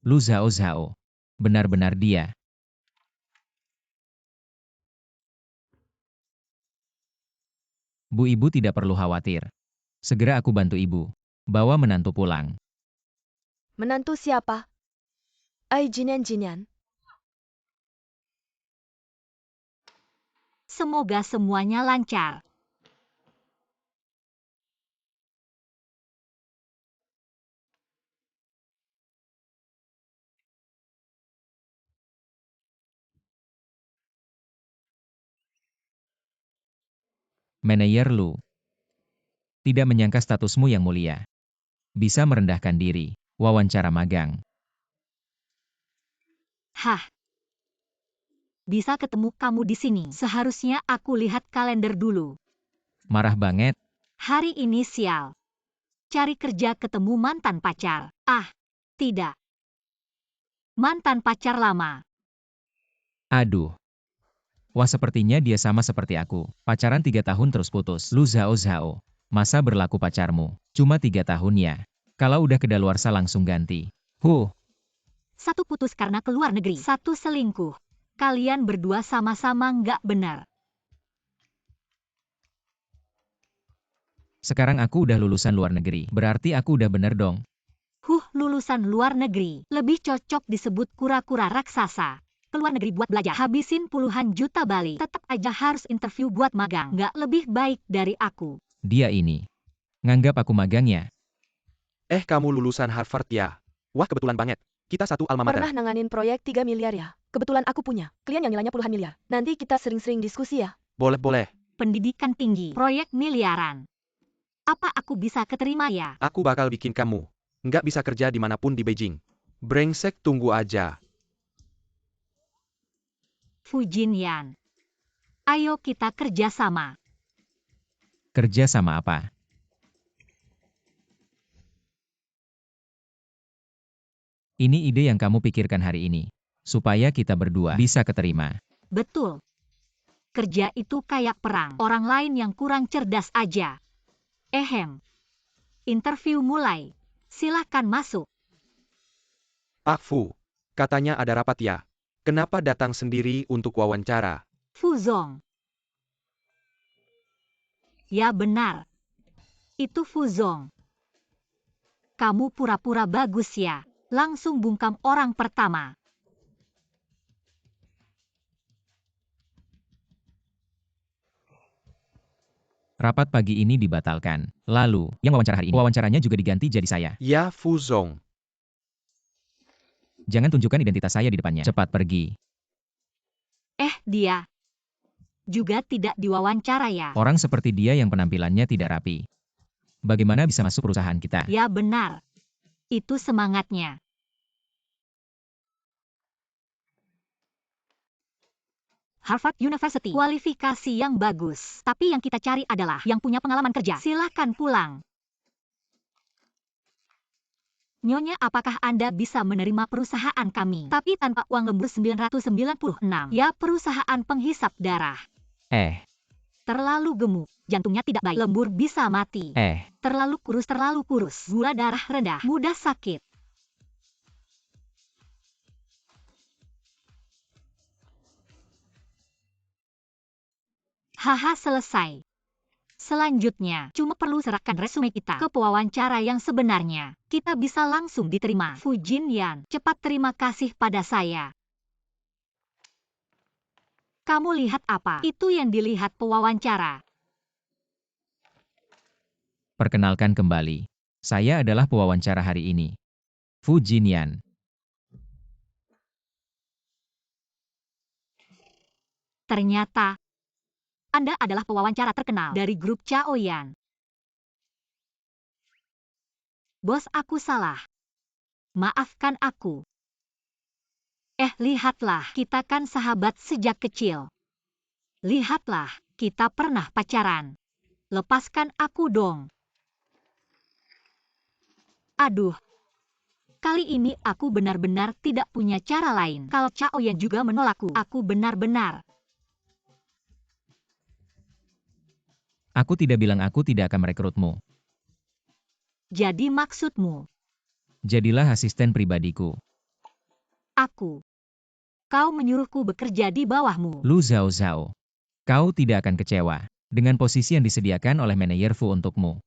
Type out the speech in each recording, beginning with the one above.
Lu Zhao Zhao. Benar-benar dia. Bu ibu tidak perlu khawatir. Segera aku bantu ibu. Bawa menantu pulang. Menantu siapa? Ai Jinian. Semoga semuanya lancar. Manajer Lu. Tidak menyangka statusmu yang mulia. Bisa merendahkan diri. Wawancara magang. Hah. Bisa ketemu kamu di sini. Seharusnya aku lihat kalender dulu. Marah banget. Hari ini sial. Cari kerja ketemu mantan pacar. Ah, tidak. Mantan pacar lama. Aduh. Wah sepertinya dia sama seperti aku. Pacaran 3 tahun terus putus. Lu Zhao Zhao. Masa berlaku pacarmu? Cuma 3 tahun ya. Kalau udah kedaluarsa langsung ganti. Satu putus karena keluar negeri. Satu selingkuh. Kalian berdua sama-sama nggak benar. Sekarang aku udah lulusan luar negeri. Berarti aku udah bener dong. Lulusan luar negeri. Lebih cocok disebut kura-kura raksasa. Keluar negeri buat belajar. Habisin puluhan juta Bali. Tetap aja harus interview buat magang. Nggak lebih baik dari aku. Dia ini. Nganggap aku magang ya? Kamu lulusan Harvard ya? Wah kebetulan banget. Kita satu alma mater. Pernah nanganin proyek 3 miliar ya? Kebetulan aku punya. Klien yang nilainya puluhan miliar. Nanti kita sering-sering diskusi ya. Boleh. Pendidikan tinggi. Proyek miliaran. Apa aku bisa keterima ya? Aku bakal bikin kamu nggak bisa kerja dimanapun di Beijing. Brengsek tunggu aja. Fu Jinyan. Ayo kita kerja sama. Kerja sama apa? Ini ide yang kamu pikirkan hari ini. Supaya kita berdua bisa keterima. Betul. Kerja itu kayak perang. Orang lain yang kurang cerdas aja. Interview mulai. Silahkan masuk. Fu. Katanya ada rapat ya. Kenapa datang sendiri untuk wawancara? Fu Zong. Ya benar. Itu Fu Zong. Kamu pura-pura bagus ya. Langsung bungkam orang pertama. Rapat pagi ini dibatalkan. Lalu, yang wawancara hari ini, wawancaranya juga diganti jadi saya. Ya Fu Zong. Jangan tunjukkan identitas saya di depannya. Cepat pergi. Dia juga tidak diwawancara ya. Orang seperti dia yang penampilannya tidak rapi. Bagaimana bisa masuk perusahaan kita? Ya benar. Itu semangatnya. Harvard University. Kualifikasi yang bagus. Tapi yang kita cari adalah yang punya pengalaman kerja. Silahkan pulang. Nyonya, apakah Anda bisa menerima perusahaan kami? Tapi tanpa uang lembur 996. Ya, perusahaan penghisap darah. Terlalu gemuk. Jantungnya tidak baik. Lembur bisa mati. Terlalu kurus. Gula darah rendah. Mudah sakit. Haha, selesai. Selanjutnya, cuma perlu serahkan resume kita ke pewawancara yang sebenarnya. Kita bisa langsung diterima. Fu Jinyan, cepat terima kasih pada saya. Kamu lihat apa? Itu yang dilihat pewawancara. Perkenalkan kembali. Saya adalah pewawancara hari ini. Fu Jinyan. Ternyata, Anda adalah pewawancara terkenal dari grup Chaoyan. Bos, aku salah. Maafkan aku. Lihatlah, kita kan sahabat sejak kecil. Lihatlah, kita pernah pacaran. Lepaskan aku dong. Aduh. Kali ini aku benar-benar tidak punya cara lain. Kalau Chaoyan juga menolakku, aku benar-benar. Aku tidak bilang aku tidak akan merekrutmu. Jadi maksudmu? Jadilah asisten pribadiku. aku. Kau menyuruhku bekerja di bawahmu. Lu Zhao Zhao. Kau tidak akan kecewa dengan posisi yang disediakan oleh manajer Fu untukmu.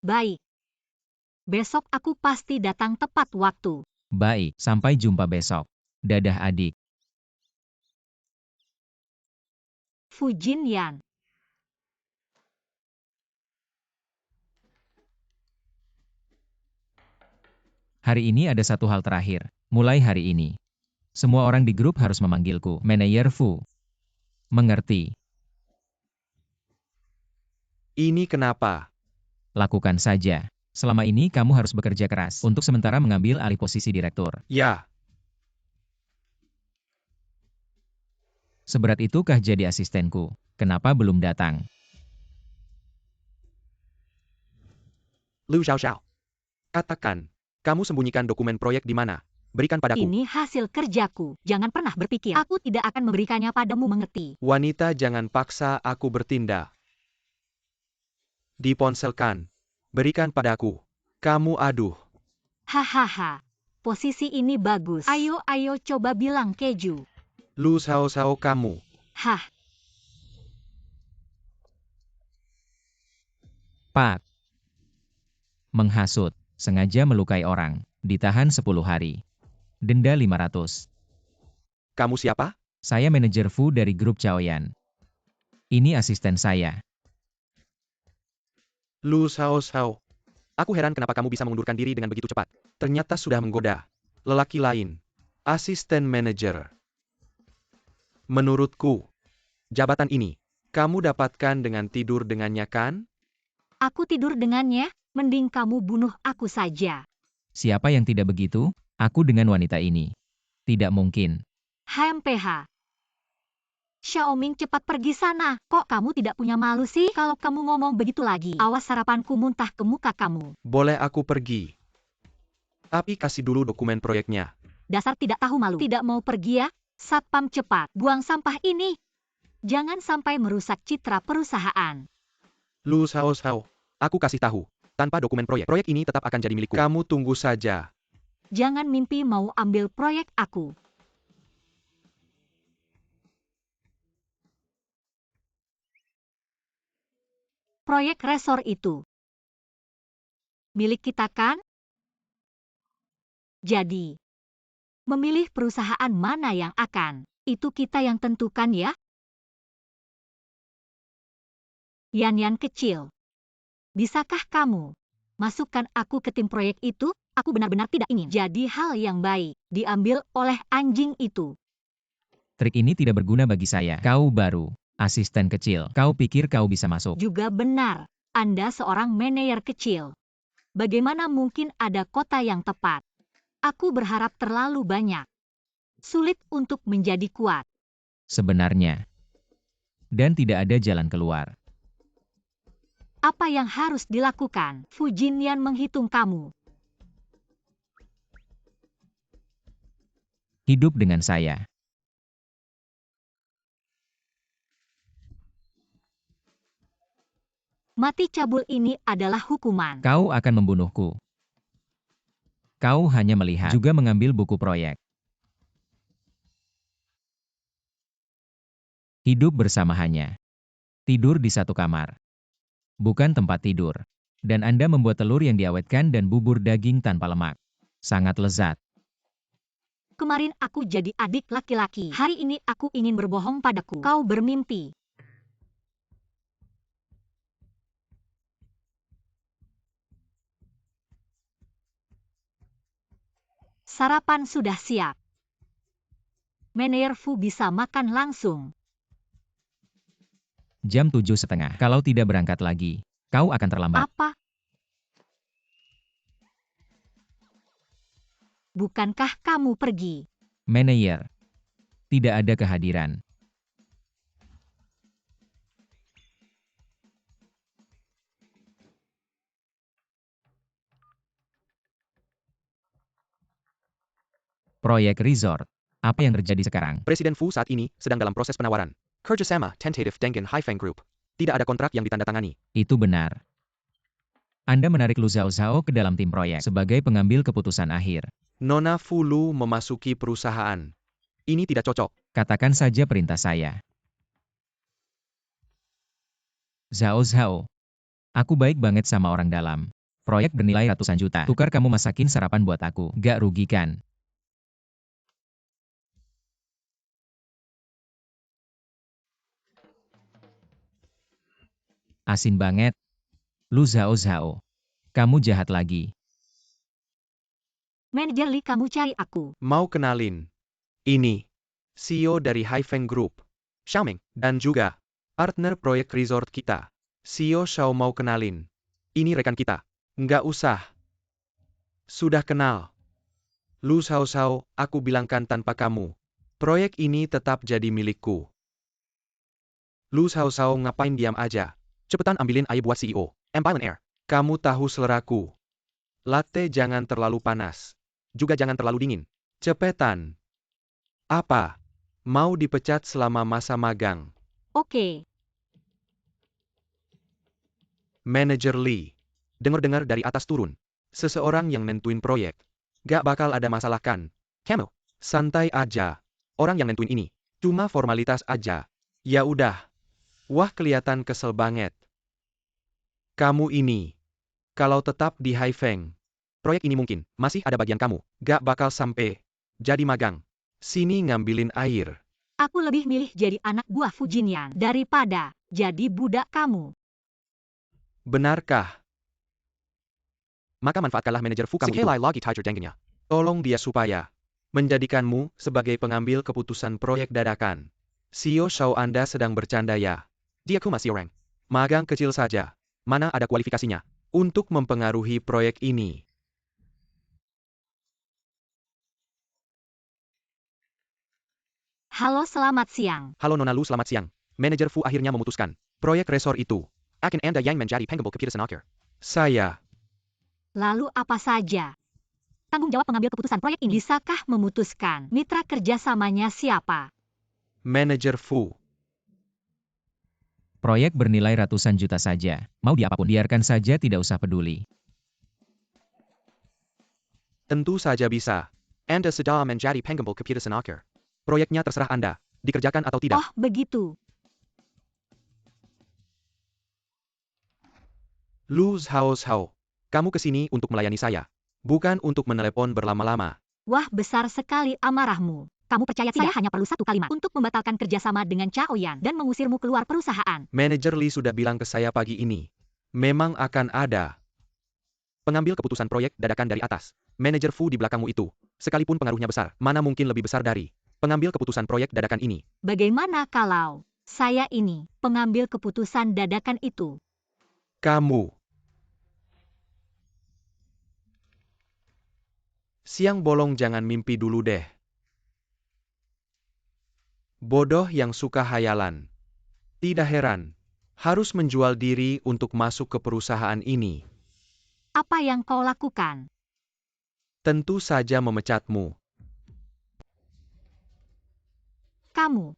Baik. Besok aku pasti datang tepat waktu. Baik, sampai jumpa besok. Dadah adik. Fu Jinyan. Hari ini ada satu hal terakhir. Mulai hari ini, semua orang di grup harus memanggilku manajer Fu. Mengerti? Ini kenapa? Lakukan saja. Selama ini kamu harus bekerja keras untuk sementara mengambil alih posisi direktur. Ya, Seberat itukah jadi asistenku? Kenapa belum datang? Lu Xiao. Katakan, kamu sembunyikan dokumen proyek di mana? Berikan padaku. Ini hasil kerjaku. Jangan pernah berpikir aku tidak akan memberikannya padamu, mengerti? Wanita, jangan paksa aku bertindak. Diponselkan. Berikan padaku. Kamu aduh. Hahaha. Posisi ini bagus. Ayo coba bilang keju. Lu Xiao kamu. Hah. Pak. Menghasut, sengaja melukai orang, ditahan 10 hari. Denda 500. Kamu siapa? Saya manajer Fu dari grup Chaoyan. Ini asisten saya. Lu Xiao. Aku heran kenapa kamu bisa mengundurkan diri dengan begitu cepat. Ternyata sudah menggoda lelaki lain. Asisten manajer. Menurutku, jabatan ini, kamu dapatkan dengan tidur dengannya kan? Aku tidur dengannya, mending kamu bunuh aku saja. Siapa yang tidak begitu? Aku dengan wanita ini. Tidak mungkin. HMPH. Xiaoming, cepat pergi sana. Kok kamu tidak punya malu sih? Kalau kamu ngomong begitu lagi, awas sarapanku muntah ke muka kamu. Boleh aku pergi. Tapi kasih dulu dokumen proyeknya. Dasar tidak tahu malu. Tidak mau pergi ya? Satpam, cepat buang sampah ini. Jangan sampai merusak citra perusahaan. Lu Xiao. Aku kasih tahu. Tanpa dokumen proyek ini tetap akan jadi milikku. Kamu tunggu saja. Jangan mimpi mau ambil proyek aku. Proyek resor itu milik kita kan? Jadi, memilih perusahaan mana yang akan, itu kita yang tentukan ya? Yan kecil. Bisakah kamu masukkan aku ke tim proyek itu? Aku benar-benar tidak ingin jadi hal yang baik diambil oleh anjing itu. Trik ini tidak berguna bagi saya. Kau baru asisten kecil. Kau pikir kau bisa masuk? Juga benar, Anda seorang manajer kecil. Bagaimana mungkin ada kota yang tepat? Aku berharap terlalu banyak. Sulit untuk menjadi kuat. Sebenarnya. Dan tidak ada jalan keluar. Apa yang harus dilakukan? Fu Jinyan menghitung kamu. Hidup dengan saya. Mati cabul ini adalah hukuman. Kau akan membunuhku. Kau hanya melihat, juga mengambil buku proyek. Hidup bersama hanya. Tidur di satu kamar. Bukan tempat tidur. Dan Anda membuat telur yang diawetkan dan bubur daging tanpa lemak. Sangat lezat. Kemarin aku jadi adik laki-laki. Hari ini aku ingin berbohong padaku. Kau bermimpi. Sarapan sudah siap. Manajer Fu bisa makan langsung. Jam 7:30. Kalau tidak berangkat lagi, kau akan terlambat. Apa? Bukankah kamu pergi? Manajer. Tidak ada kehadiran. Proyek resort. Apa yang terjadi sekarang? Presiden Fu saat ini sedang dalam proses penawaran. Kerjasama tentatif dengan Haifeng Group. Tidak ada kontrak yang ditandatangani. Itu benar. Anda menarik Lu Zhao Zhao ke dalam tim proyek sebagai pengambil keputusan akhir. Nona Fulu memasuki perusahaan. Ini tidak cocok. Katakan saja perintah saya. Zhao Zhao. Aku baik banget sama orang dalam. Proyek bernilai ratusan juta. Tukar kamu masakin sarapan buat aku. Gak rugi kan? Asin banget. Lu Zhao Zhao. Kamu jahat lagi. Manajer Li, kamu cari aku. Mau kenalin. Ini. CEO dari Haifeng Group. Xiaoming. Dan juga. Partner proyek resort kita. CEO Xiao mau kenalin. Ini rekan kita. Nggak usah. Sudah kenal. Lu Zhao Zhao, aku bilangkan tanpa kamu. Proyek ini tetap jadi milikku. Lu Zhao Zhao, ngapain diam aja? Cepetan ambilin air buat CEO. Empire Air. Kamu tahu seleraku. Latte jangan terlalu panas. Juga jangan terlalu dingin. Cepetan. Apa? Mau dipecat selama masa magang? Oke. Manajer Lee. Dengar-dengar dari atas turun. Seseorang yang nentuin proyek. Gak bakal ada masalah kan? Kamu, santai aja. Orang yang nentuin ini. Cuma formalitas aja. Ya udah. Wah, kelihatan kesel banget. Kamu ini. Kalau tetap di Haifeng. Proyek ini mungkin masih ada bagian kamu. Gak bakal sampai jadi magang. Sini ngambilin air. Aku lebih milih jadi anak buah Fu Jinyan daripada jadi budak kamu. Benarkah? Maka manfaatkanlah manajer Fu kamu itu. Lagi Tiger Dengenya. Tolong dia supaya menjadikanmu sebagai pengambil keputusan proyek dadakan. CEO Xiao, Anda sedang bercanda ya? Dia cuma masih orang. Magang kecil saja. Mana ada kualifikasinya untuk mempengaruhi proyek ini? Halo, selamat siang. Halo Nona Lu, selamat siang. Manajer Fu akhirnya memutuskan. Proyek resort itu akan Anda yang menjadi pengambil keputusan akhir. Saya. Lalu apa saja tanggung jawab pengambil keputusan proyek ini? Bisakah memutuskan mitra kerjasamanya siapa? Manajer Fu. Proyek bernilai ratusan juta saja. Mau di apapun, biarkan saja, tidak usah peduli. Tentu saja bisa. Anda sudah menjadi pengambil keputusan akhir. Proyeknya terserah Anda. Dikerjakan atau tidak. Oh, begitu. Lu Zhao Zhao. Kamu kesini untuk melayani saya. Bukan untuk menelepon berlama-lama. Wah, besar sekali amarahmu. Kamu percaya saya hanya perlu satu kalimat untuk membatalkan kerjasama dengan Cao Yan dan mengusirmu keluar perusahaan? Manajer Lee sudah bilang ke saya pagi ini. Memang akan ada pengambil keputusan proyek dadakan dari atas. Manajer Fu di belakangmu itu. Sekalipun pengaruhnya besar, mana mungkin lebih besar dari pengambil keputusan proyek dadakan ini. Bagaimana kalau saya ini pengambil keputusan dadakan itu? Kamu. Siang bolong, jangan mimpi dulu deh. Bodoh yang suka hayalan. Tidak heran. Harus menjual diri untuk masuk ke perusahaan ini. Apa yang kau lakukan? Tentu saja memecatmu. Kamu.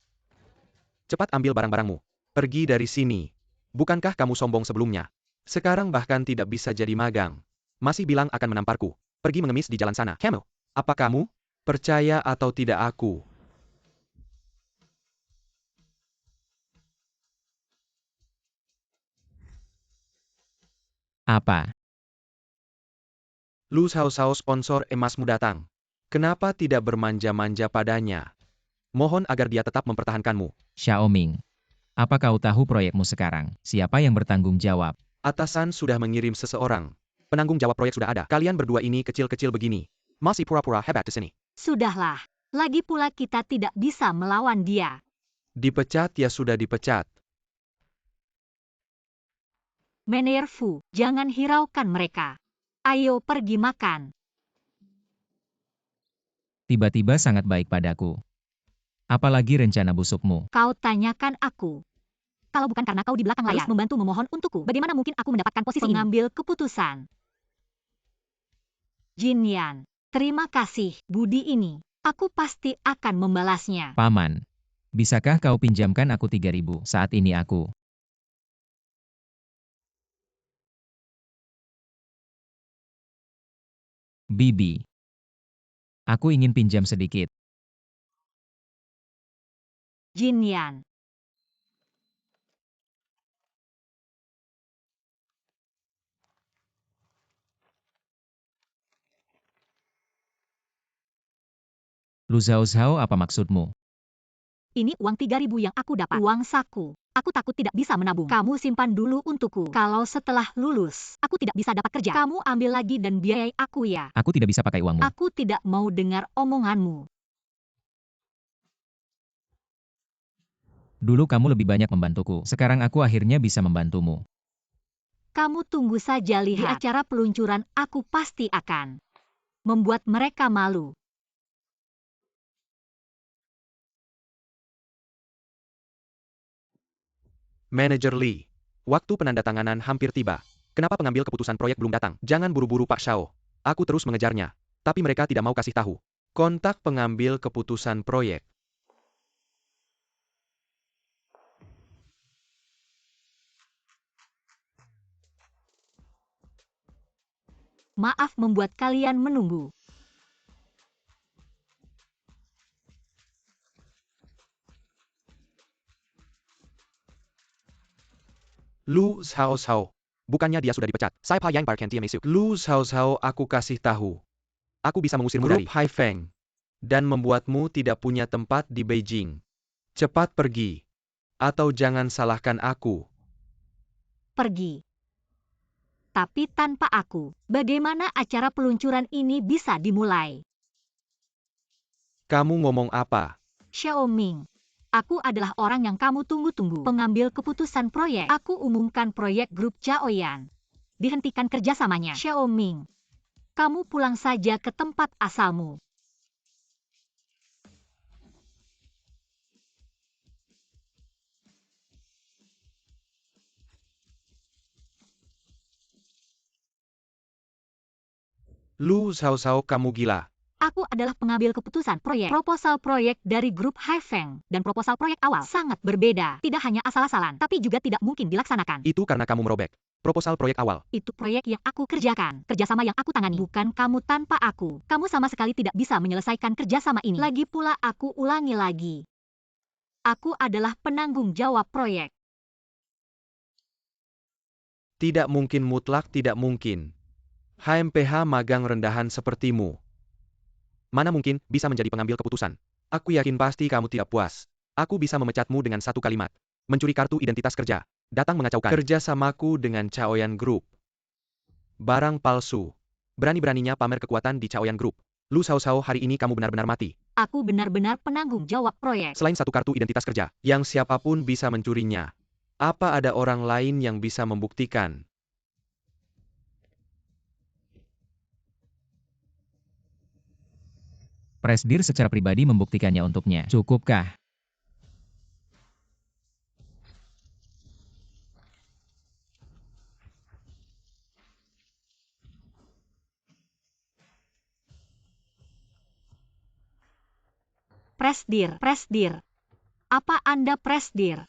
Cepat ambil barang-barangmu. Pergi dari sini. Bukankah kamu sombong sebelumnya? Sekarang bahkan tidak bisa jadi magang. Masih bilang akan menamparku. Pergi mengemis di jalan sana. Kamu. Apa kamu? Percaya atau tidak aku? Apa? Lu Zhao Zhao, sponsor emasmu datang. Kenapa tidak bermanja-manja padanya? Mohon agar dia tetap mempertahankanmu. Xiaoming. Apa kau tahu proyekmu sekarang? Siapa yang bertanggung jawab? Atasan sudah mengirim seseorang. Penanggung jawab proyek sudah ada. Kalian berdua ini kecil-kecil begini. Masih pura-pura hebat di sini. Sudahlah. Lagi pula kita tidak bisa melawan dia. Dipecat ya sudah dipecat. Manajer Fu, jangan hiraukan mereka. Ayo pergi makan. Tiba-tiba sangat baik padaku. Apalagi rencana busukmu. Kau tanyakan aku. Kalau bukan karena kau di belakang layar membantu memohon untukku, bagaimana mungkin aku mendapatkan posisi pengambil keputusan? Jin Yan, terima kasih. Budi ini, aku pasti akan membalasnya. Paman. Bisakah kau pinjamkan aku 3.000 saat ini aku? Bibi. Aku ingin pinjam sedikit. Jin Yan. Lu Zhao Zhao, apa maksudmu? Ini uang 3.000 yang aku dapat. Uang saku. Aku takut tidak bisa menabung. Kamu simpan dulu untukku. Kalau setelah lulus, aku tidak bisa dapat kerja. Kamu ambil lagi dan biayai aku ya. Aku tidak bisa pakai uangmu. Aku tidak mau dengar omonganmu. Dulu kamu lebih banyak membantuku. Sekarang aku akhirnya bisa membantumu. Kamu tunggu saja lihat. Di acara peluncuran aku pasti akan membuat mereka malu. Manajer Lee. Waktu penandatanganan hampir tiba. Kenapa pengambil keputusan proyek belum datang? Jangan buru-buru Pak Shao. Aku terus mengejarnya. Tapi mereka tidak mau kasih tahu. Kontak pengambil keputusan proyek. Maaf membuat kalian menunggu. Lu Zhao Zhao. Bukannya dia sudah dipecat. Saya Pa Yang Parkentia Mesuk. Lu Zhao Zhao, aku kasih tahu. Aku bisa mengusirmu dari Hai Feng. Dan membuatmu tidak punya tempat di Beijing. Cepat pergi. Atau jangan salahkan aku. Pergi. Tapi tanpa aku, bagaimana acara peluncuran ini bisa dimulai? Kamu ngomong apa? Xiao Ming. Aku adalah orang yang kamu tunggu-tunggu. Pengambil keputusan proyek. Aku umumkan proyek grup Chaoyan. Dihentikan kerjasamanya. Xiao Ming. Kamu pulang saja ke tempat asalmu. Lu Zhao Zhao, kamu gila. Aku adalah pengambil keputusan proyek. Proposal proyek dari grup Hai Feng dan proposal proyek awal sangat berbeda. Tidak hanya asal-asalan, tapi juga tidak mungkin dilaksanakan. Itu karena kamu merobek proposal proyek awal. Itu proyek yang aku kerjakan. Kerjasama yang aku tangani. Bukan kamu tanpa aku. Kamu sama sekali tidak bisa menyelesaikan kerjasama ini. Lagi pula aku ulangi lagi. Aku adalah penanggung jawab proyek. Tidak mungkin, mutlak tidak mungkin. HMPH magang rendahan sepertimu. Mana mungkin bisa menjadi pengambil keputusan? Aku yakin pasti kamu tidak puas. Aku bisa memecatmu dengan satu kalimat. Mencuri kartu identitas kerja. Datang mengacaukan kerjasamaku dengan Chaoyan Group. Barang palsu. Berani-beraninya pamer kekuatan di Chaoyan Group. Lu Zhao Zhao, hari ini kamu benar-benar mati. Aku benar-benar penanggung jawab proyek. Selain satu kartu identitas kerja, yang siapapun bisa mencurinya. Apa ada orang lain yang bisa membuktikan? Presdir secara pribadi membuktikannya untuknya. Cukupkah? Presdir, Presdir. Apa Anda Presdir?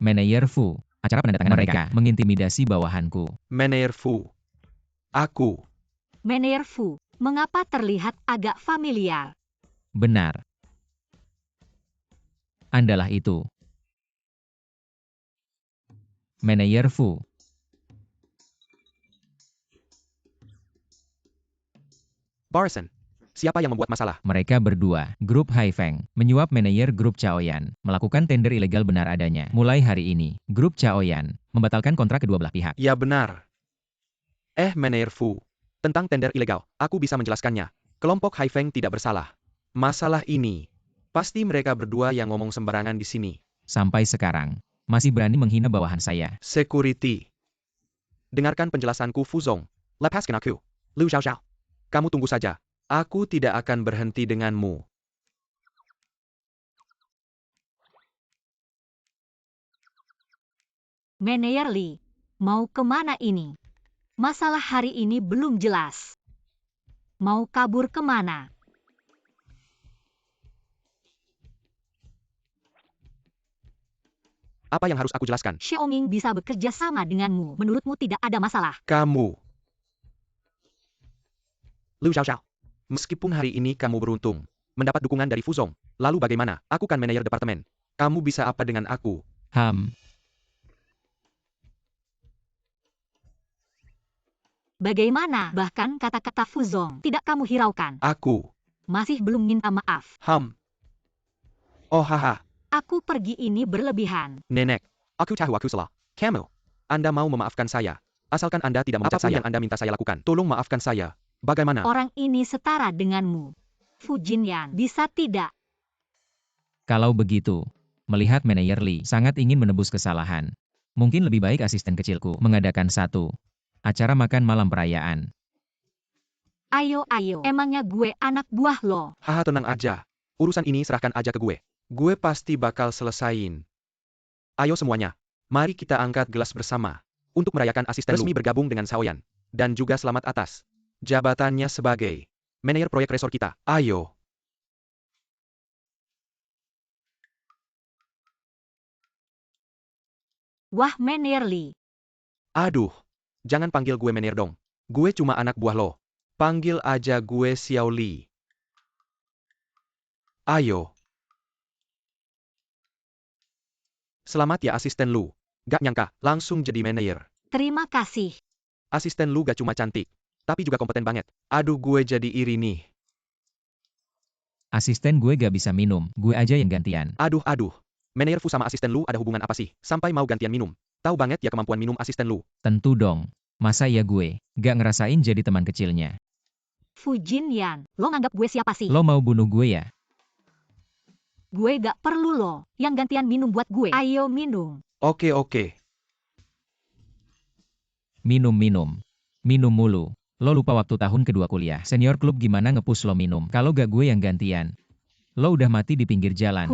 Manajer Fu. Acara penandatanganan mereka mengintimidasi bawahanku. Manajer Fu. Aku. Manajer Fu, mengapa terlihat agak familiar? Benar. Andalah itu. Manajer Fu. Barson. Siapa yang membuat masalah? Mereka berdua, grup Hai Feng, menyuap manajer grup Chaoyan, melakukan tender ilegal benar adanya. Mulai hari ini, grup Chaoyan membatalkan kontrak kedua belah pihak. Ya benar. Manajer Fu. Tentang tender ilegal, aku bisa menjelaskannya. Kelompok Hai Feng tidak bersalah. Masalah ini, pasti mereka berdua yang ngomong sembarangan di sini. Sampai sekarang, masih berani menghina bawahan saya. Security. Dengarkan penjelasanku, Fu Zong. Lepaskan aku. Lu Zhao Zhao. Kamu tunggu saja. Aku tidak akan berhenti denganmu. Manajer Lee, mau kemana ini? Masalah hari ini belum jelas. Mau kabur kemana? Apa yang harus aku jelaskan? Xiao Ming bisa bekerja sama denganmu. Menurutmu tidak ada masalah? Kamu. Liu Xiaoxiao. Meskipun hari ini kamu beruntung mendapat dukungan dari Fuzong, lalu bagaimana? Aku kan manajer departemen. Kamu bisa apa dengan aku? Bagaimana? Bahkan kata-kata Fuzong tidak kamu hiraukan. Aku. Masih belum minta maaf. Oh haha. Aku pergi ini berlebihan. Nenek, aku tahu aku salah. Kamu. Anda mau memaafkan saya. Asalkan Anda tidak memecat saya. Apapun yang Anda minta saya lakukan. Tolong maafkan saya. Bagaimana? Orang ini setara denganmu. Fu Jinyan, bisa tidak? Kalau begitu, melihat manajer Li sangat ingin menebus kesalahan. Mungkin lebih baik asisten kecilku mengadakan satu acara makan malam perayaan. Ayo, emangnya gue anak buah lo. Haha, tenang aja. Urusan ini serahkan aja ke gue. Gue pasti bakal selesain. Ayo semuanya. Mari kita angkat gelas bersama. Untuk merayakan asisten resmi bergabung dengan Shaoyan. Dan juga selamat atas jabatannya sebagai manajer proyek resor kita. Ayo. Wah, manajer Li. Aduh. Jangan panggil gue manajer dong. Gue cuma anak buah lo. Panggil aja gue Xiao Li. Ayo. Selamat ya asisten Lu. Gak nyangka, langsung jadi manajer. Terima kasih. Asisten Lu gak cuma cantik, tapi juga kompeten banget. Aduh, gue jadi iri nih. Asisten gue gak bisa minum, gue aja yang gantian. Aduh. Manajer Fu sama asisten Lu ada hubungan apa sih? Sampai mau gantian minum. Tahu banget ya kemampuan minum asisten Lu. Tentu dong. Masa ya gue gak ngerasain jadi teman kecilnya. Fu Jinyan, lo nganggap gue siapa sih? Lo mau bunuh gue ya? Gue gak perlu lo yang gantian minum buat gue. Ayo minum. Oke. Minum mulu. Lo lupa waktu tahun kedua kuliah. Senior klub gimana nge-push lo minum? Kalau gak gue yang gantian. Lo udah mati di pinggir jalan.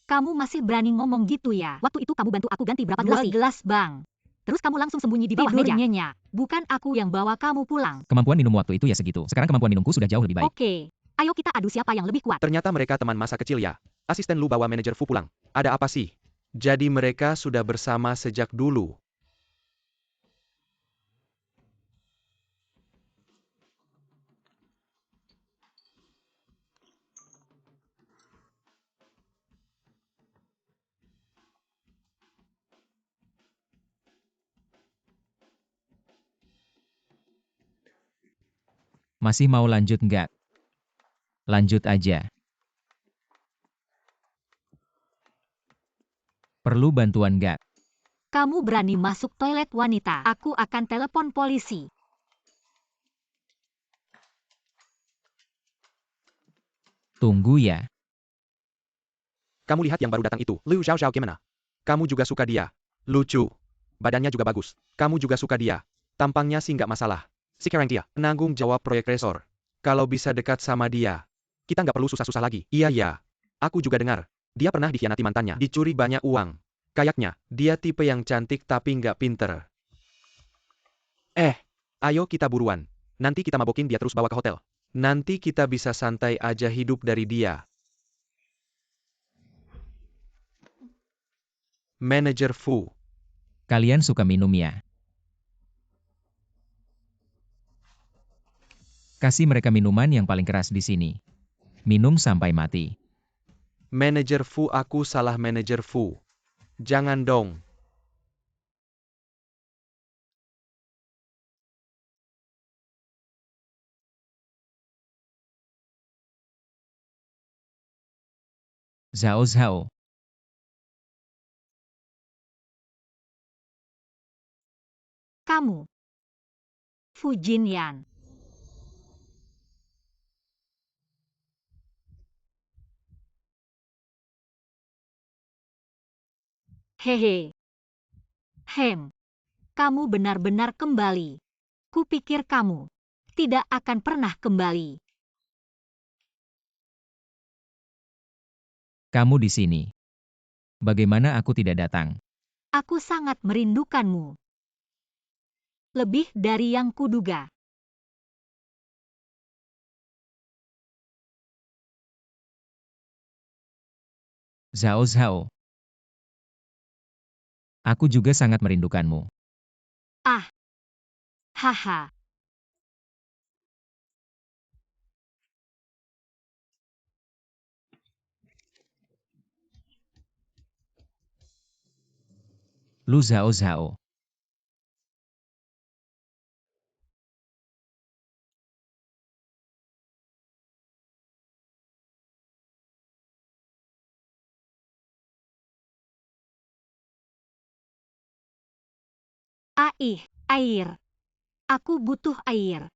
Kamu masih berani ngomong gitu ya? Waktu itu kamu bantu aku ganti berapa gelas sih? 2 gelas, Bang. Terus kamu langsung sembunyi di bawah meja. Nyenyak. Bukan aku yang bawa kamu pulang. Kemampuan minum waktu itu ya segitu. Sekarang kemampuan minumku sudah jauh lebih baik. Oke. Ayo kita adu siapa yang lebih kuat. Ternyata mereka teman masa kecil ya. Asisten Lu bawa manajer Fu pulang. Ada apa sih? Jadi mereka sudah bersama sejak dulu. Masih mau lanjut nggak? Lanjut aja. Perlu bantuan nggak? Kamu berani masuk toilet wanita, aku akan telepon polisi. Tunggu ya. Kamu lihat yang baru datang itu, Liu Xiaoxiao gimana? Kamu juga suka dia. Lucu. Badannya juga bagus. Kamu juga suka dia. Tampangnya sih nggak masalah. Sekarang dia, penanggung jawab proyek resor. Kalau bisa dekat sama dia, kita nggak perlu susah-susah lagi. Iya. Aku juga dengar. Dia pernah dikhianati mantannya, dicuri banyak uang. Kayaknya, dia tipe yang cantik tapi nggak pinter. Ayo kita buruan. Nanti kita mabokin dia terus bawa ke hotel. Nanti kita bisa santai aja hidup dari dia. Manajer Fu. Kalian suka minum ya? Kasih mereka minuman yang paling keras di sini. Minum sampai mati. Manajer Fu, aku salah manajer Fu. Jangan dong. Zhao. Kamu. Fu Jinyan. Hehe. Kamu benar-benar kembali. Kupikir kamu tidak akan pernah kembali. Kamu di sini. Bagaimana aku tidak datang? Aku sangat merindukanmu. Lebih dari yang kuduga. Zhao. Aku juga sangat merindukanmu. Haha. Lu Zhao Zhao. Air. Aku butuh air.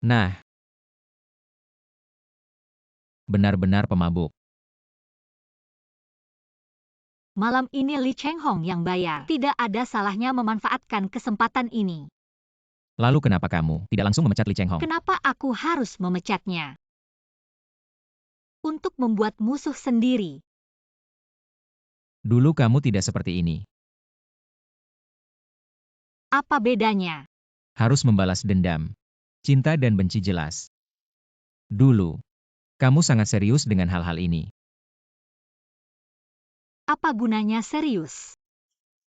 Nah, benar-benar pemabuk. Malam ini Li Chenghong yang bayar. Tidak ada salahnya memanfaatkan kesempatan ini. Lalu kenapa kamu tidak langsung memecat Li Chenghong? Kenapa aku harus memecatnya? Untuk membuat musuh sendiri. Dulu kamu tidak seperti ini. Apa bedanya? Harus membalas dendam. Cinta dan benci jelas. Dulu, kamu sangat serius dengan hal-hal ini. Apa gunanya serius?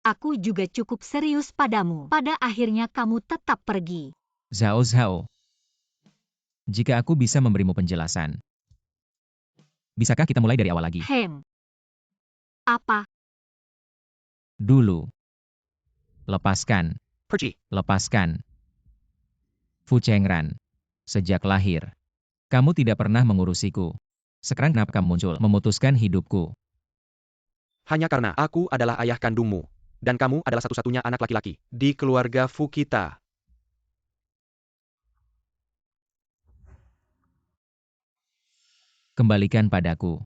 Aku juga cukup serius padamu. Pada akhirnya kamu tetap pergi. Zhao Zhao. Jika aku bisa memberimu penjelasan. Bisakah kita mulai dari awal lagi? Apa? Dulu. Lepaskan. Pergi. Lepaskan. Fu Chengran. Sejak lahir, kamu tidak pernah mengurusiku. Sekarang kenapa kamu muncul memutuskan hidupku? Hanya karena aku adalah ayah kandungmu. Dan kamu adalah satu-satunya anak laki-laki di keluarga Fu kita. Kembalikan padaku.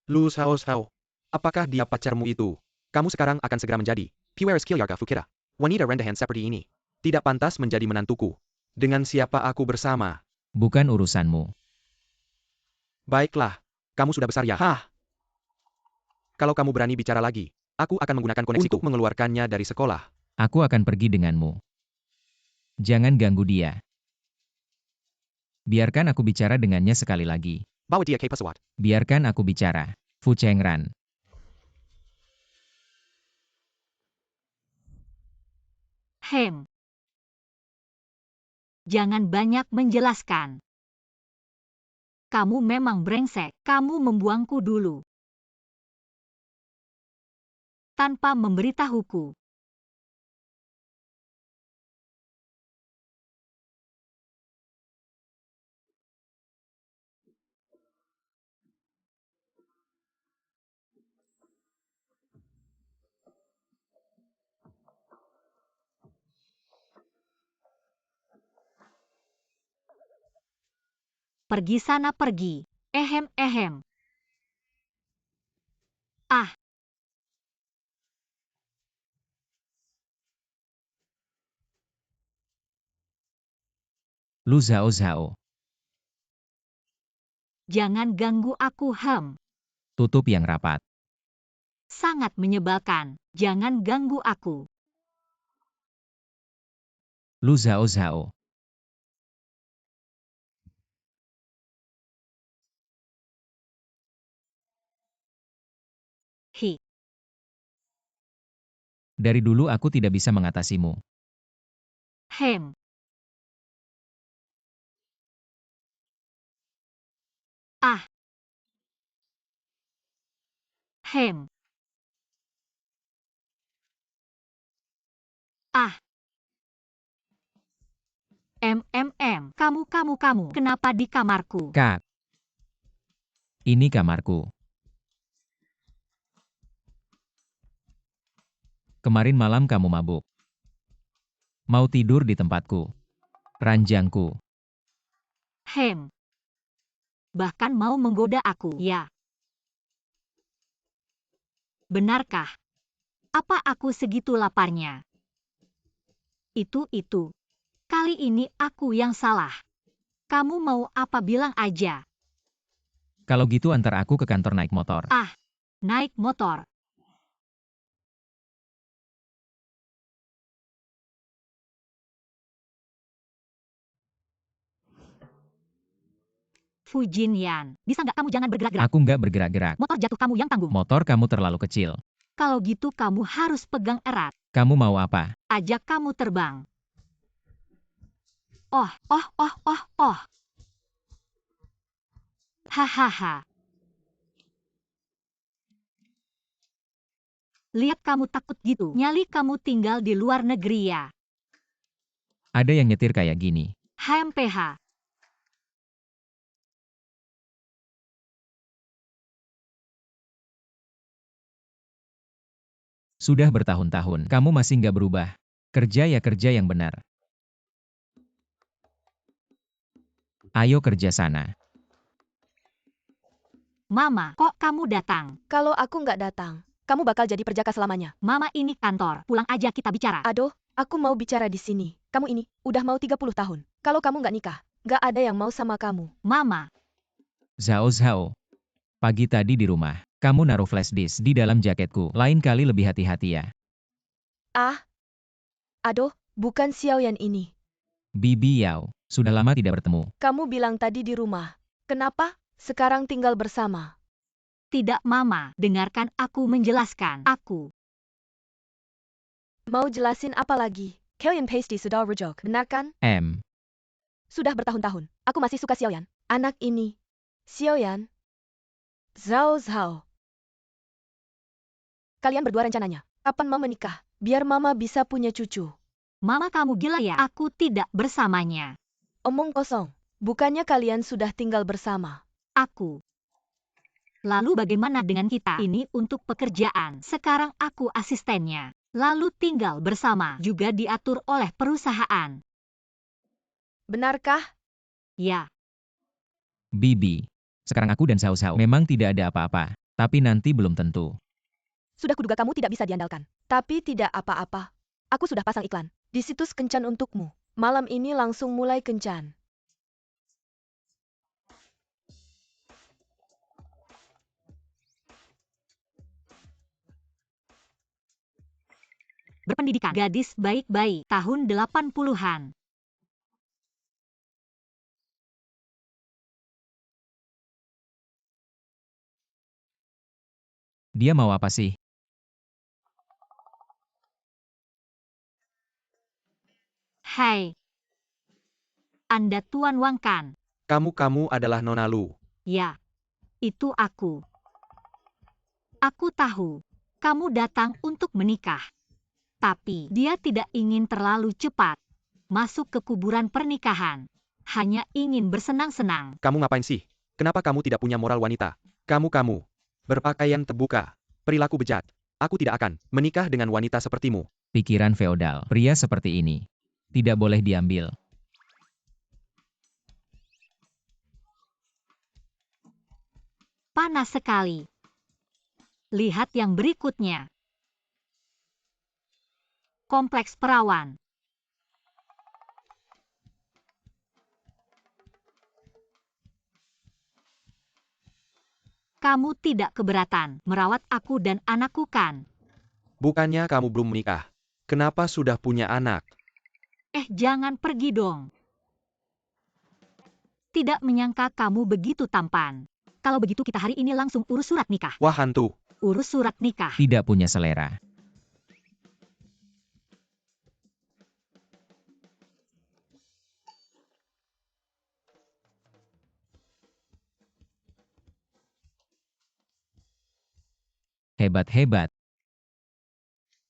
Lu Zhao Zhao. Apakah dia pacarmu itu? Kamu sekarang akan segera menjadi Piwaris Kilyarga Fu kita. Wanita rendahan seperti ini tidak pantas menjadi menantuku. Dengan siapa aku bersama? Bukan urusanmu. Baiklah, kamu sudah besar ya. Kalau kamu berani bicara lagi, aku akan menggunakan koneksiku untuk mengeluarkannya dari sekolah. Aku akan pergi denganmu. Jangan ganggu dia. Biarkan aku bicara dengannya sekali lagi. Bawa dia ke pesawat. Biarkan aku bicara. Fu Chengran. Jangan banyak menjelaskan. Kamu memang brengsek. Kamu membuangku dulu. Tanpa memberitahuku. Pergi sana pergi. Ehem. Lu Zhao Zhao. Jangan ganggu aku. Tutup yang rapat. Sangat menyebalkan. Jangan ganggu aku. Lu Zhao Zhao. Dari dulu aku tidak bisa mengatasimu. Kamu. Kenapa di kamarku? Kak. Ini kamarku. Kemarin malam kamu mabuk. Mau tidur di tempatku. Ranjangku. Bahkan mau menggoda aku. Ya. Benarkah? Apa aku segitu laparnya? Itu. Kali ini aku yang salah. Kamu mau apa bilang aja. Kalau gitu antar aku ke kantor naik motor. Naik motor. Fu Jinyan, bisa nggak kamu jangan bergerak-gerak? Aku nggak bergerak-gerak. Motor jatuh kamu yang tanggung. Motor kamu terlalu kecil. Kalau gitu kamu harus pegang erat. Kamu mau apa? Ajak kamu terbang. Oh. Hahaha. Lihat kamu takut gitu. Nyali kamu tinggal di luar negeri ya. Ada yang nyetir kayak gini. HMPH. Sudah bertahun-tahun, kamu masih nggak berubah. Kerja ya kerja yang benar. Ayo kerja sana. Mama, kok kamu datang? Kalau aku nggak datang, kamu bakal jadi perjaka selamanya. Mama, ini kantor. Pulang aja kita bicara. Aduh, aku mau bicara di sini. Kamu ini, udah mau 30 tahun. Kalau kamu nggak nikah, nggak ada yang mau sama kamu. Mama. Zhao. Pagi tadi di rumah, kamu naruh flash disk di dalam jaketku. Lain kali lebih hati-hati ya. Aduh, bukan Xiaoyan ini. Bibi Yao, sudah lama tidak bertemu. Kamu bilang tadi di rumah. Kenapa? Sekarang tinggal bersama. Tidak, Mama. Dengarkan aku menjelaskan. Aku. Mau jelasin apa lagi? Xiaoyan Pasty sudah rejok, benar kan? Sudah bertahun-tahun, aku masih suka Xiaoyan. Anak ini. Xiaoyan. Zhao. Kalian berdua rencananya, kapan mau menikah? Biar mama bisa punya cucu. Mama, kamu gila ya? Aku tidak bersamanya. Omong kosong. Bukannya kalian sudah tinggal bersama? Aku. Lalu bagaimana dengan kita? Ini untuk pekerjaan. Sekarang aku asistennya. Lalu tinggal bersama. Juga diatur oleh perusahaan. Benarkah? Ya. Bibi, sekarang aku dan Zhao memang tidak ada apa-apa. Tapi nanti belum tentu. Sudah kuduga kamu tidak bisa diandalkan. Tapi tidak apa-apa. Aku sudah pasang iklan di situs kencan untukmu. Malam ini langsung mulai kencan. Berpendidikan. Gadis baik-baik. Tahun 80-an. Dia mau apa sih? Hai. Anda Tuan Wang kan? Kamu adalah Nona Lu. Ya. Itu aku. Aku tahu. Kamu datang untuk menikah. Tapi dia tidak ingin terlalu cepat masuk ke kuburan pernikahan. Hanya ingin bersenang-senang. Kamu ngapain sih? Kenapa kamu tidak punya moral wanita? Kamu. Berpakaian terbuka. Perilaku bejat. Aku tidak akan menikah dengan wanita sepertimu. Pikiran feodal. Pria seperti ini tidak boleh diambil. Panas sekali. Lihat yang berikutnya. Kompleks perawan. Kamu tidak keberatan merawat aku dan anakku kan? Bukannya kamu belum menikah? Kenapa sudah punya anak? Jangan pergi dong. Tidak menyangka kamu begitu tampan. Kalau begitu kita hari ini langsung urus surat nikah. Wah, hantu. Urus surat nikah. Tidak punya selera. Hebat.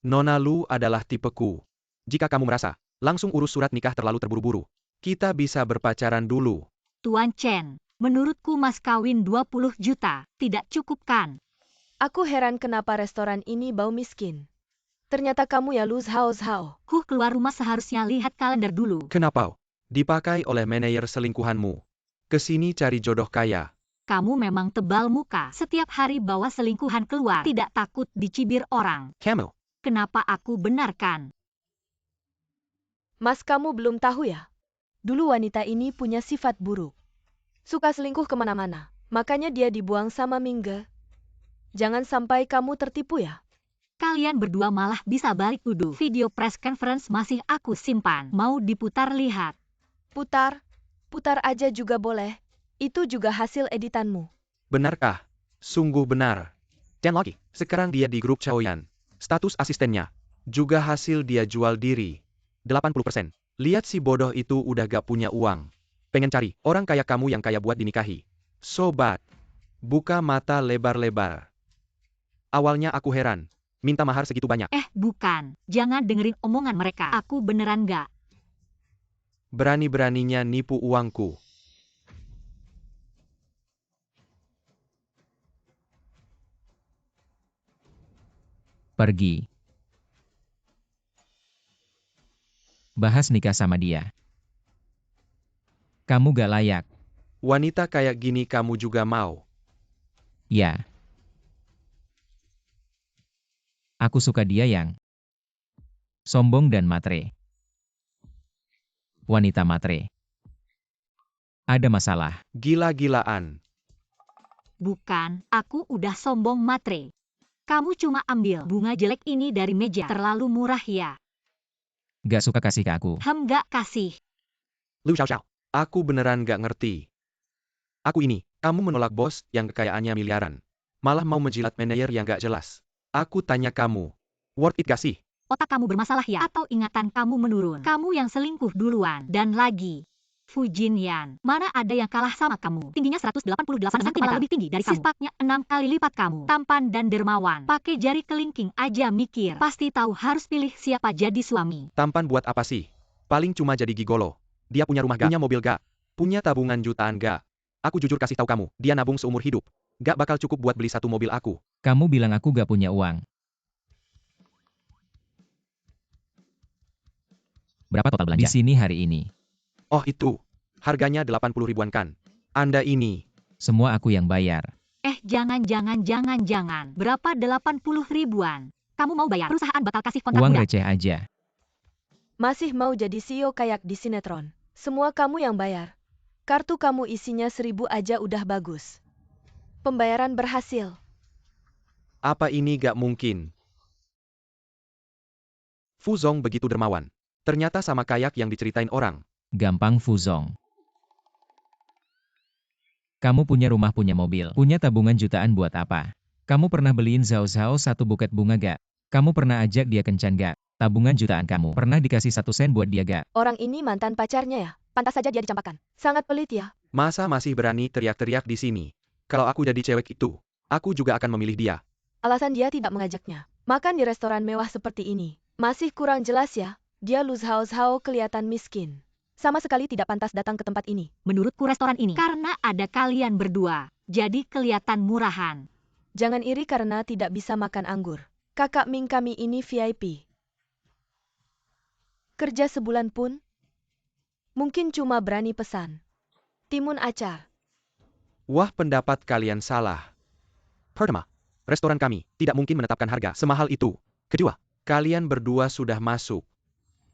Nona Lu adalah tipeku. Jika kamu merasa langsung urus surat nikah terlalu terburu-buru, kita bisa berpacaran dulu. Tuan Chen, menurutku mas kawin 20 juta, tidak cukup kan? Aku heran kenapa restoran ini bau miskin. Ternyata kamu ya Lu Zhao. Keluar rumah seharusnya lihat kalender dulu. Kenapa? Dipakai oleh manajer selingkuhanmu. Kesini cari jodoh kaya. Kamu memang tebal muka. Setiap hari bawa selingkuhan keluar. Tidak takut dicibir orang. Camel. Kenapa aku benarkan? Mas, kamu belum tahu ya? Dulu wanita ini punya sifat buruk. Suka selingkuh kemana-mana. Makanya dia dibuang sama Mingge. Jangan sampai kamu tertipu ya. Kalian berdua malah bisa balik tuduh. Video press conference masih aku simpan. Mau diputar lihat. Putar aja juga boleh. Itu juga hasil editanmu. Benarkah? Sungguh benar. Dan lagi, sekarang dia di grup Xiaoyan. Status asistennya. Juga hasil dia jual diri. 80%. Lihat si bodoh itu udah gak punya uang. Pengen cari orang kayak kamu yang kaya buat dinikahi. Sobat, buka mata lebar-lebar. Awalnya aku heran. Minta mahar segitu banyak. Bukan. Jangan dengerin omongan mereka. Aku beneran gak. Berani-beraninya nipu uangku. Pergi. Bahas nikah sama dia. Kamu gak layak. Wanita kayak gini kamu juga mau. Ya. Aku suka dia yang sombong dan matre. Wanita matre. Ada masalah. Gila-gilaan. Bukan, aku udah sombong matre. Kamu cuma ambil bunga jelek ini dari meja. Terlalu murah ya. Gak suka kasih ke aku. Gak kasih. Lu Xiao. Aku beneran gak ngerti. Aku ini, kamu menolak bos yang kekayaannya miliaran. Malah mau menjilat manajer yang gak jelas. Aku tanya kamu. Worth it gak sih? Otak kamu bermasalah ya? Atau ingatan kamu menurun? Kamu yang selingkuh duluan. Dan lagi. Fu Jinyan, mana ada yang kalah sama kamu? Tingginya 188 cm, malah lebih tinggi dari kamu. Six-packnya 6 kali lipat kamu. Tampan dan dermawan. Pakai jari kelingking aja mikir. Pasti tahu harus pilih siapa jadi suami. Tampan buat apa sih? Paling cuma jadi gigolo. Dia punya rumah gak? Punya mobil gak? Punya tabungan jutaan gak? Aku jujur kasih tahu kamu, dia nabung seumur hidup. Gak bakal cukup buat beli satu mobil aku. Kamu bilang aku gak punya uang. Berapa total belanja? Di sini hari ini. Oh itu. Harganya 80 ribuan kan? Anda ini. Semua aku yang bayar. Jangan. Berapa 80 ribuan? Kamu mau bayar? Perusahaan bakal kasih kontrak Uang bulan. receh aja. Masih mau jadi CEO kayak di sinetron. Semua kamu yang bayar. Kartu kamu isinya 1000 aja udah bagus. Pembayaran berhasil. Apa ini gak mungkin? Fu Zong begitu dermawan. Ternyata sama kayak yang diceritain orang. Gampang Fuzong. Kamu punya rumah, punya mobil, punya tabungan jutaan buat apa? Kamu pernah beliin Zhao Zhao satu buket bunga gak? Kamu pernah ajak dia kencan gak? Tabungan jutaan kamu pernah dikasih 1 sen buat dia gak? Orang ini mantan pacarnya ya? Pantas saja dia dicampakan. Sangat pelit ya. Masa masih berani teriak-teriak di sini? Kalau aku jadi cewek itu, aku juga akan memilih dia. Alasan dia tidak mengajaknya. Makan di restoran mewah seperti ini. Masih kurang jelas ya. Dia Lu Zhao Zhao kelihatan miskin. Sama sekali tidak pantas datang ke tempat ini. Menurutku restoran ini karena ada kalian berdua. Jadi kelihatan murahan. Jangan iri karena tidak bisa makan anggur. Kakak Ming kami ini VIP. Kerja sebulan pun mungkin cuma berani pesan timun acar. Wah, pendapat kalian salah. Pertama, restoran kami tidak mungkin menetapkan harga semahal itu. Kedua, kalian berdua sudah masuk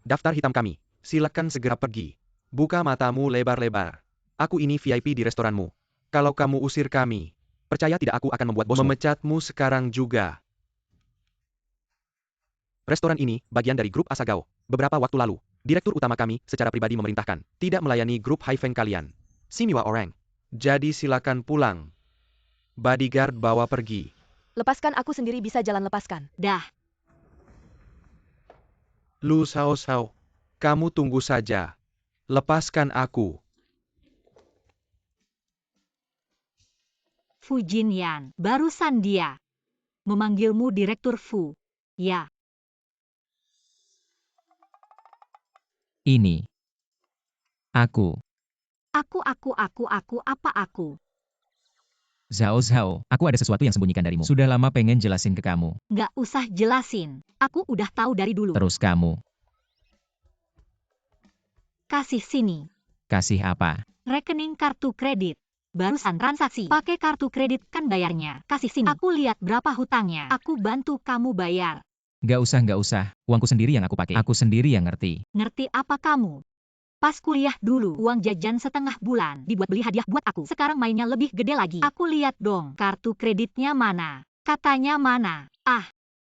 daftar hitam kami. Silakan segera pergi. Buka matamu lebar-lebar. Aku ini VIP di restoranmu. Kalau kamu usir kami, percaya tidak aku akan membuat bosmu memecatmu sekarang juga. Restoran ini bagian dari grup Asagao. Beberapa waktu lalu, direktur utama kami secara pribadi memerintahkan tidak melayani grup High Feng kalian. Simiwa orang. Jadi silakan pulang. Bodyguard bawa pergi. Lepaskan aku sendiri, bisa jalan, lepaskan. Dah. Lu Sao Sao. Kamu tunggu saja. Lepaskan aku. Fu Jinyan, barusan dia memanggilmu Direktur Fu. Ya. Ini. Aku. Apa aku? Zhao Zhao, aku ada sesuatu yang sembunyikan darimu. Sudah lama pengen jelasin ke kamu. Nggak usah jelasin. Aku udah tahu dari dulu. Terus kamu. Kasih sini. Kasih apa? Rekening kartu kredit. Barusan transaksi. Pakai kartu kredit kan bayarnya. Kasih sini. Aku lihat berapa hutangnya. Aku bantu kamu bayar. Gak usah. Uangku sendiri yang aku pakai. Aku sendiri yang ngerti. Ngerti apa kamu? Pas kuliah dulu, uang jajan setengah bulan dibuat beli hadiah buat aku. Sekarang mainnya lebih gede lagi. Aku lihat dong, kartu kreditnya mana? Katanya mana?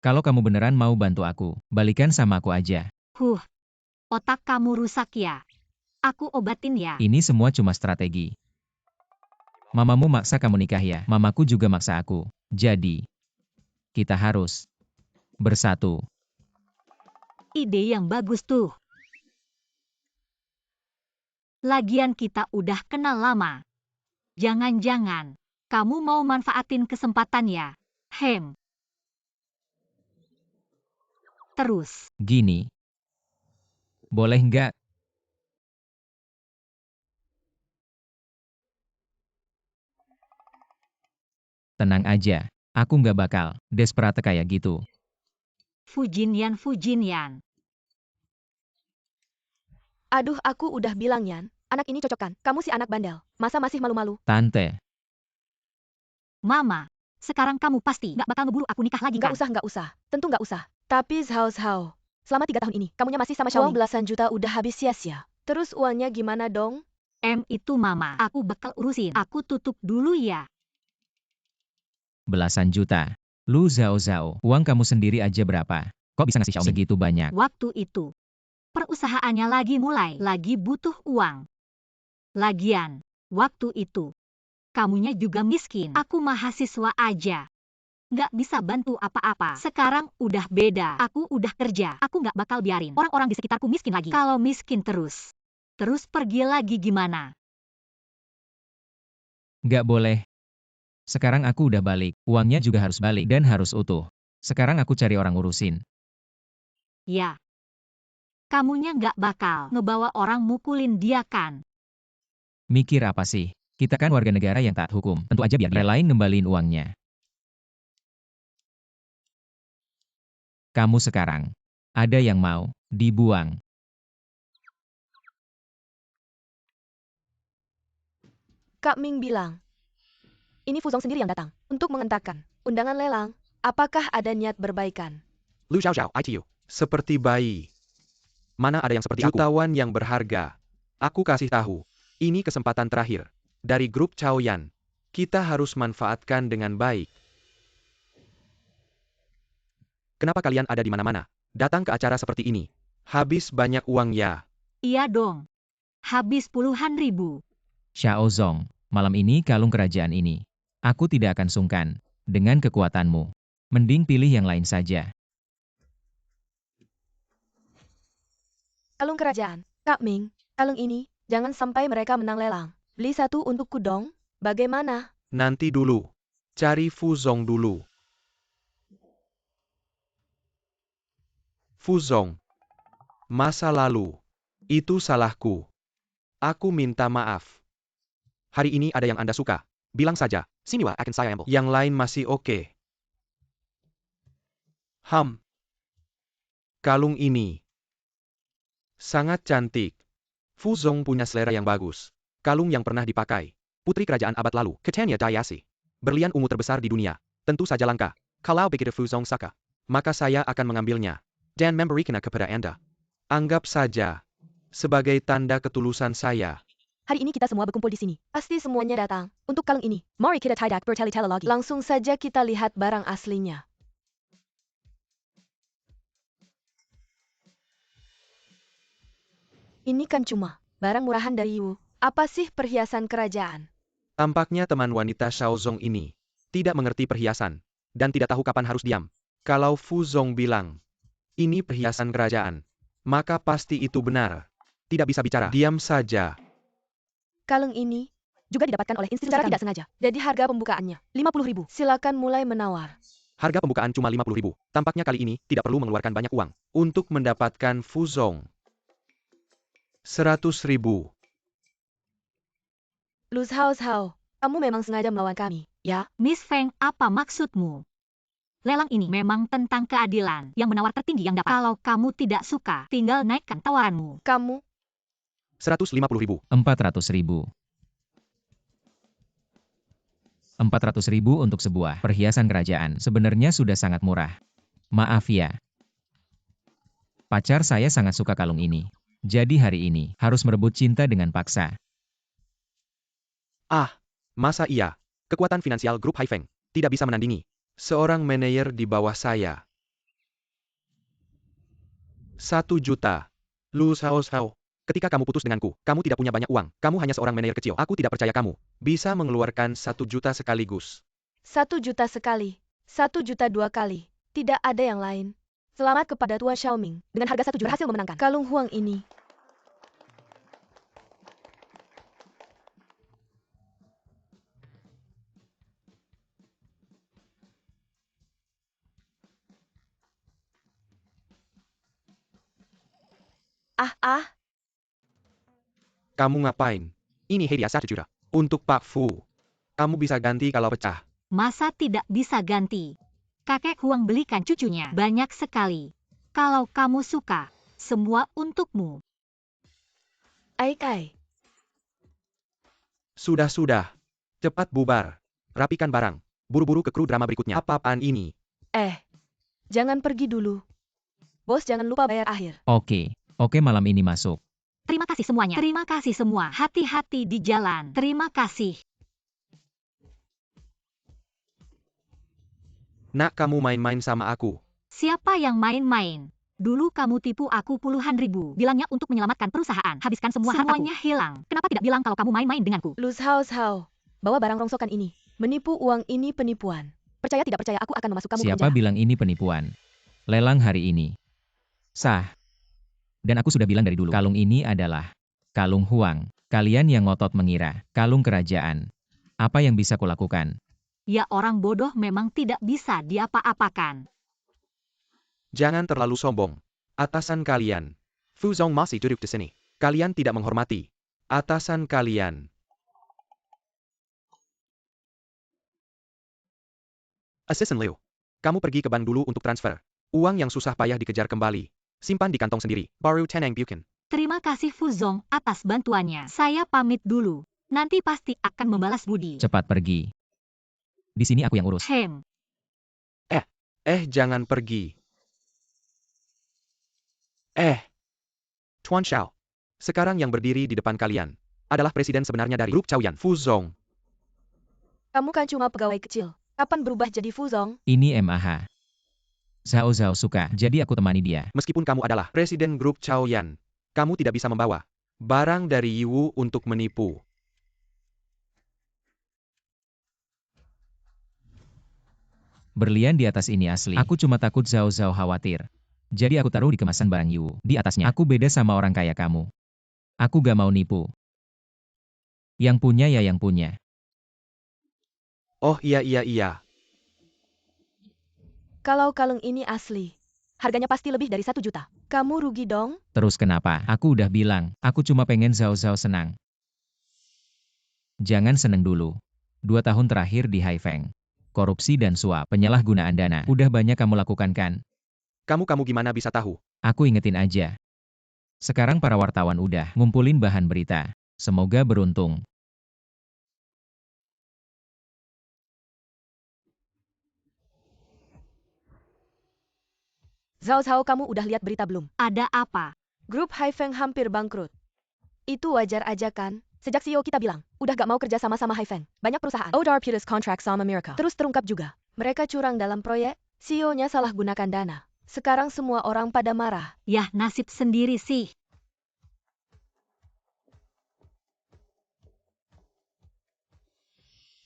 Kalau kamu beneran mau bantu aku, balikan sama aku aja. Otak kamu rusak ya? Aku obatin ya. Ini semua cuma strategi. Mamamu maksa kamu nikah ya? Mamaku juga maksa aku. Jadi, kita harus bersatu. Ide yang bagus tuh. Lagian kita udah kenal lama. Jangan-jangan kamu mau manfaatin kesempatan ya? Terus, Gini. Boleh nggak? Tenang aja. Aku nggak bakal desperate kayak gitu. Fujinyan. Aduh, aku udah bilang Yan, anak ini cocok kan? Kamu si anak bandel, masa masih malu-malu? Tante, Mama, sekarang kamu pasti nggak bakal ngeburu aku nikah lagi kan? Nggak usah. Tentu nggak usah. Tapi Zhao, selama 3 tahun ini, kamunya masih sama Xiaoming. Uang belasan juta udah habis sia-sia. Terus uangnya gimana dong? Itu Mama, aku bakal urusin. Aku tutup dulu ya. belasan juta. Lu Zhao, uang kamu sendiri aja berapa? Kok bisa ngasih Xiaomi segitu banyak? Waktu itu, perusahaannya lagi butuh uang. Lagian, waktu itu, kamunya juga miskin. Aku mahasiswa aja. Nggak bisa bantu apa-apa. Sekarang udah beda. Aku udah kerja. Aku nggak bakal biarin orang-orang di sekitarku miskin lagi. Kalau miskin terus pergi lagi gimana? Nggak boleh. Sekarang aku udah balik. Uangnya juga harus balik dan harus utuh. Sekarang aku cari orang urusin. Ya. Kamunya nggak bakal ngebawa orang mukulin dia kan? Mikir apa sih? Kita kan warga negara yang taat hukum. Tentu aja biar relain ngembaliin uangnya. Kamu sekarang. Ada yang mau dibuang. Kak Ming bilang, ini Fuzong sendiri yang datang untuk mengentakkan undangan lelang. Apakah ada niat berbaikan? Lu Xiao, ITU. Seperti bayi. Mana ada yang seperti aku? Jutawan yang berharga. Aku kasih tahu. Ini kesempatan terakhir. Dari grup Chaoyan. Kita harus manfaatkan dengan baik. Kenapa kalian ada di mana-mana? Datang ke acara seperti ini. Habis banyak uang ya. Iya dong. Habis puluhan ribu. Xiaozong, malam ini kalung kerajaan ini. Aku tidak akan sungkan. Dengan kekuatanmu. Mending pilih yang lain saja. Kalung kerajaan. Kak Ming, kalung ini, jangan sampai mereka menang lelang. Beli satu untukku dong. Bagaimana? Nanti dulu. Cari Fuzong dulu. Fuzong. Masa lalu. Itu salahku. Aku minta maaf. Hari ini ada yang Anda suka. Bilang saja. Siniwa akan saya ambil. Yang lain masih oke. Kalung ini. Sangat cantik. Fuzong punya selera yang bagus. Kalung yang pernah dipakai. Putri kerajaan abad lalu, Ketania Dayasi. Berlian ungu terbesar di dunia. Tentu saja langka. Kalau begitu Fuzong Saka, maka saya akan mengambilnya. Dan memberikannya kepada Anda. Anggap saja. Sebagai tanda ketulusan saya. Hari ini kita semua berkumpul di sini. Pasti semuanya datang untuk kalung ini. Mari kita tidak bertele-tele lagi. Langsung saja kita lihat barang aslinya. Ini kan cuma barang murahan dari Yu. Apa sih perhiasan kerajaan? Tampaknya teman wanita Xiaozong ini tidak mengerti perhiasan dan tidak tahu kapan harus diam. Kalau Fuzong bilang, ini perhiasan kerajaan, maka pasti itu benar. Tidak bisa bicara. Diam saja. Kalung ini juga didapatkan oleh institusi secara tidak sengaja. Jadi harga pembukaannya 50.000. Silakan mulai menawar. Harga pembukaan cuma 50.000. Tampaknya kali ini tidak perlu mengeluarkan banyak uang untuk mendapatkan Fuzong. 100.000. Lu Zhao, kamu memang sengaja melawan kami, ya? Miss Feng, apa maksudmu? Lelang ini memang tentang keadilan. Yang menawar tertinggi yang dapat. Kalau kamu tidak suka, tinggal naikkan tawaranmu. Kamu 150.000. 400.000. 400.000 untuk sebuah perhiasan kerajaan sebenarnya sudah sangat murah. Maaf ya. Pacar saya sangat suka kalung ini. Jadi hari ini harus merebut cinta dengan paksa. Masa iya? Kekuatan finansial grup Haifeng tidak bisa menandingi seorang manajer di bawah saya. 1 juta. Lu Xiao. Ketika kamu putus denganku, kamu tidak punya banyak uang. Kamu hanya seorang manajer kecil. Aku tidak percaya kamu bisa mengeluarkan 1 juta sekaligus. 1 juta sekali. 1 juta 2 kali. Tidak ada yang lain. Selamat kepada Tuan Xiaoming. Dengan harga 1 juta berhasil memenangkan kalung Huang ini. Ah, Kamu ngapain? Ini hadiah 1 juta. Untuk Pak Fu. Kamu bisa ganti kalau pecah. Masa tidak bisa ganti? Kakek Huang belikan cucunya banyak sekali. Kalau kamu suka, semua untukmu. Aikai. Sudah. Cepat bubar. Rapikan barang. Buru-buru ke kru drama berikutnya. Apa-apaan ini? Jangan pergi dulu. Bos jangan lupa bayar akhir. Oke, malam ini masuk. Terima kasih semuanya. Terima kasih semua. Hati-hati di jalan. Terima kasih. Nak, kamu main-main sama aku. Siapa yang main-main? Dulu kamu tipu aku puluhan ribu. Bilangnya untuk menyelamatkan perusahaan. Habiskan semuanya hilang. Kenapa tidak bilang kalau kamu main-main denganku? Luz Hao. Bawa barang rongsokan ini. Menipu uang ini penipuan. Percaya tidak percaya aku akan memasuk kamu ke Siapa penjara. bilang ini penipuan? Lelang hari ini. Sah. Dan aku sudah bilang dari dulu, kalung ini adalah kalung Huang. Kalian yang ngotot mengira, kalung kerajaan. Apa yang bisa kulakukan? Ya orang bodoh memang tidak bisa diapa-apakan. Jangan terlalu sombong. Atasan kalian. Fu Zong masih duduk di sini. Kalian tidak menghormati atasan kalian. Assistant Liu. Kamu pergi ke bank dulu untuk transfer. Uang yang susah payah dikejar kembali. Simpan di kantong sendiri. Baru Tenang Bukin. Terima kasih Fuzong atas bantuannya. Saya pamit dulu. Nanti pasti akan membalas budi. Cepat pergi. Di sini aku yang urus. Jangan pergi. Tuan Xiao. Sekarang yang berdiri di depan kalian adalah presiden sebenarnya dari grup Chaoyan, Fu Zong. Kamu kan cuma pegawai kecil. Kapan berubah jadi Fuzong? Ini MAH. Zhao suka, jadi aku temani dia. Meskipun kamu adalah presiden grup Chaoyan, kamu tidak bisa membawa barang dari Yiwu untuk menipu. Berlian di atas ini asli. Aku cuma takut Zhao khawatir. Jadi aku taruh di kemasan barang Yiwu. Di atasnya. Aku beda sama orang kaya kamu. Aku gak mau nipu. Yang punya ya yang punya. Oh iya. Kalau kalung ini asli, harganya pasti lebih dari 1 juta. Kamu rugi dong? Terus kenapa? Aku udah bilang, aku cuma pengen Zhao senang. Jangan seneng dulu. 2 tahun terakhir di Haifeng. Korupsi dan suap, penyalahgunaan dana. Udah banyak kamu lakukan kan? Kamu gimana bisa tahu? Aku ingetin aja. Sekarang para wartawan udah ngumpulin bahan berita. Semoga beruntung. Zhao, kamu udah lihat berita belum? Ada apa? Grup Haifeng hampir bangkrut. Itu wajar aja kan? Sejak CEO kita bilang, udah gak mau kerja sama Haifeng. Banyak perusahaan. Odar putus kontrak sama Amerika. Terus terungkap juga. Mereka curang dalam proyek, CEO-nya salah gunakan dana. Sekarang semua orang pada marah. Yah nasib sendiri sih.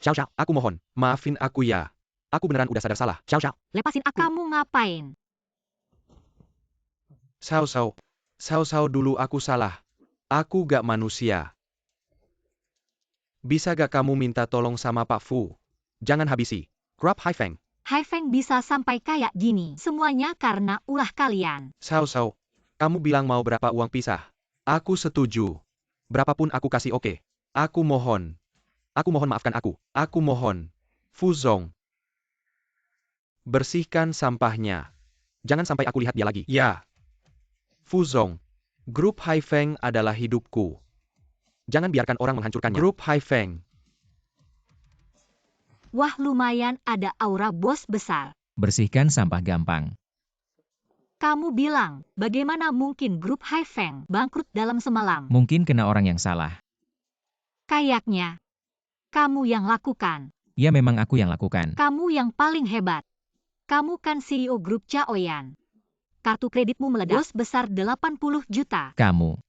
Xiao, aku mohon, maafin aku ya. Aku beneran udah sadar salah. Xiao. Lepasin aku. Kamu ngapain? Sao dulu aku salah. Aku gak manusia. Bisa gak kamu minta tolong sama Pak Fu? Jangan habisi grup Haifeng. Haifeng bisa sampai kayak gini. Semuanya karena ulah kalian. Sao, kamu bilang mau berapa uang pisah? Aku setuju. Berapapun aku kasih oke. Aku mohon maafkan aku. Aku mohon. Fu Zong. Bersihkan sampahnya. Jangan sampai aku lihat dia lagi. Ya. Fu Zong. Grup Haifeng adalah hidupku. Jangan biarkan orang menghancurkannya. Grup Haifeng. Wah lumayan ada aura bos besar. Bersihkan sampah gampang. Kamu bilang, bagaimana mungkin grup Haifeng bangkrut dalam semalam? Mungkin kena orang yang salah. Kayaknya, kamu yang lakukan. Ya memang aku yang lakukan. Kamu yang paling hebat. Kamu kan CEO grup Chaoyan. Kartu kreditmu meledak. Bos besar 80 juta. Kamu.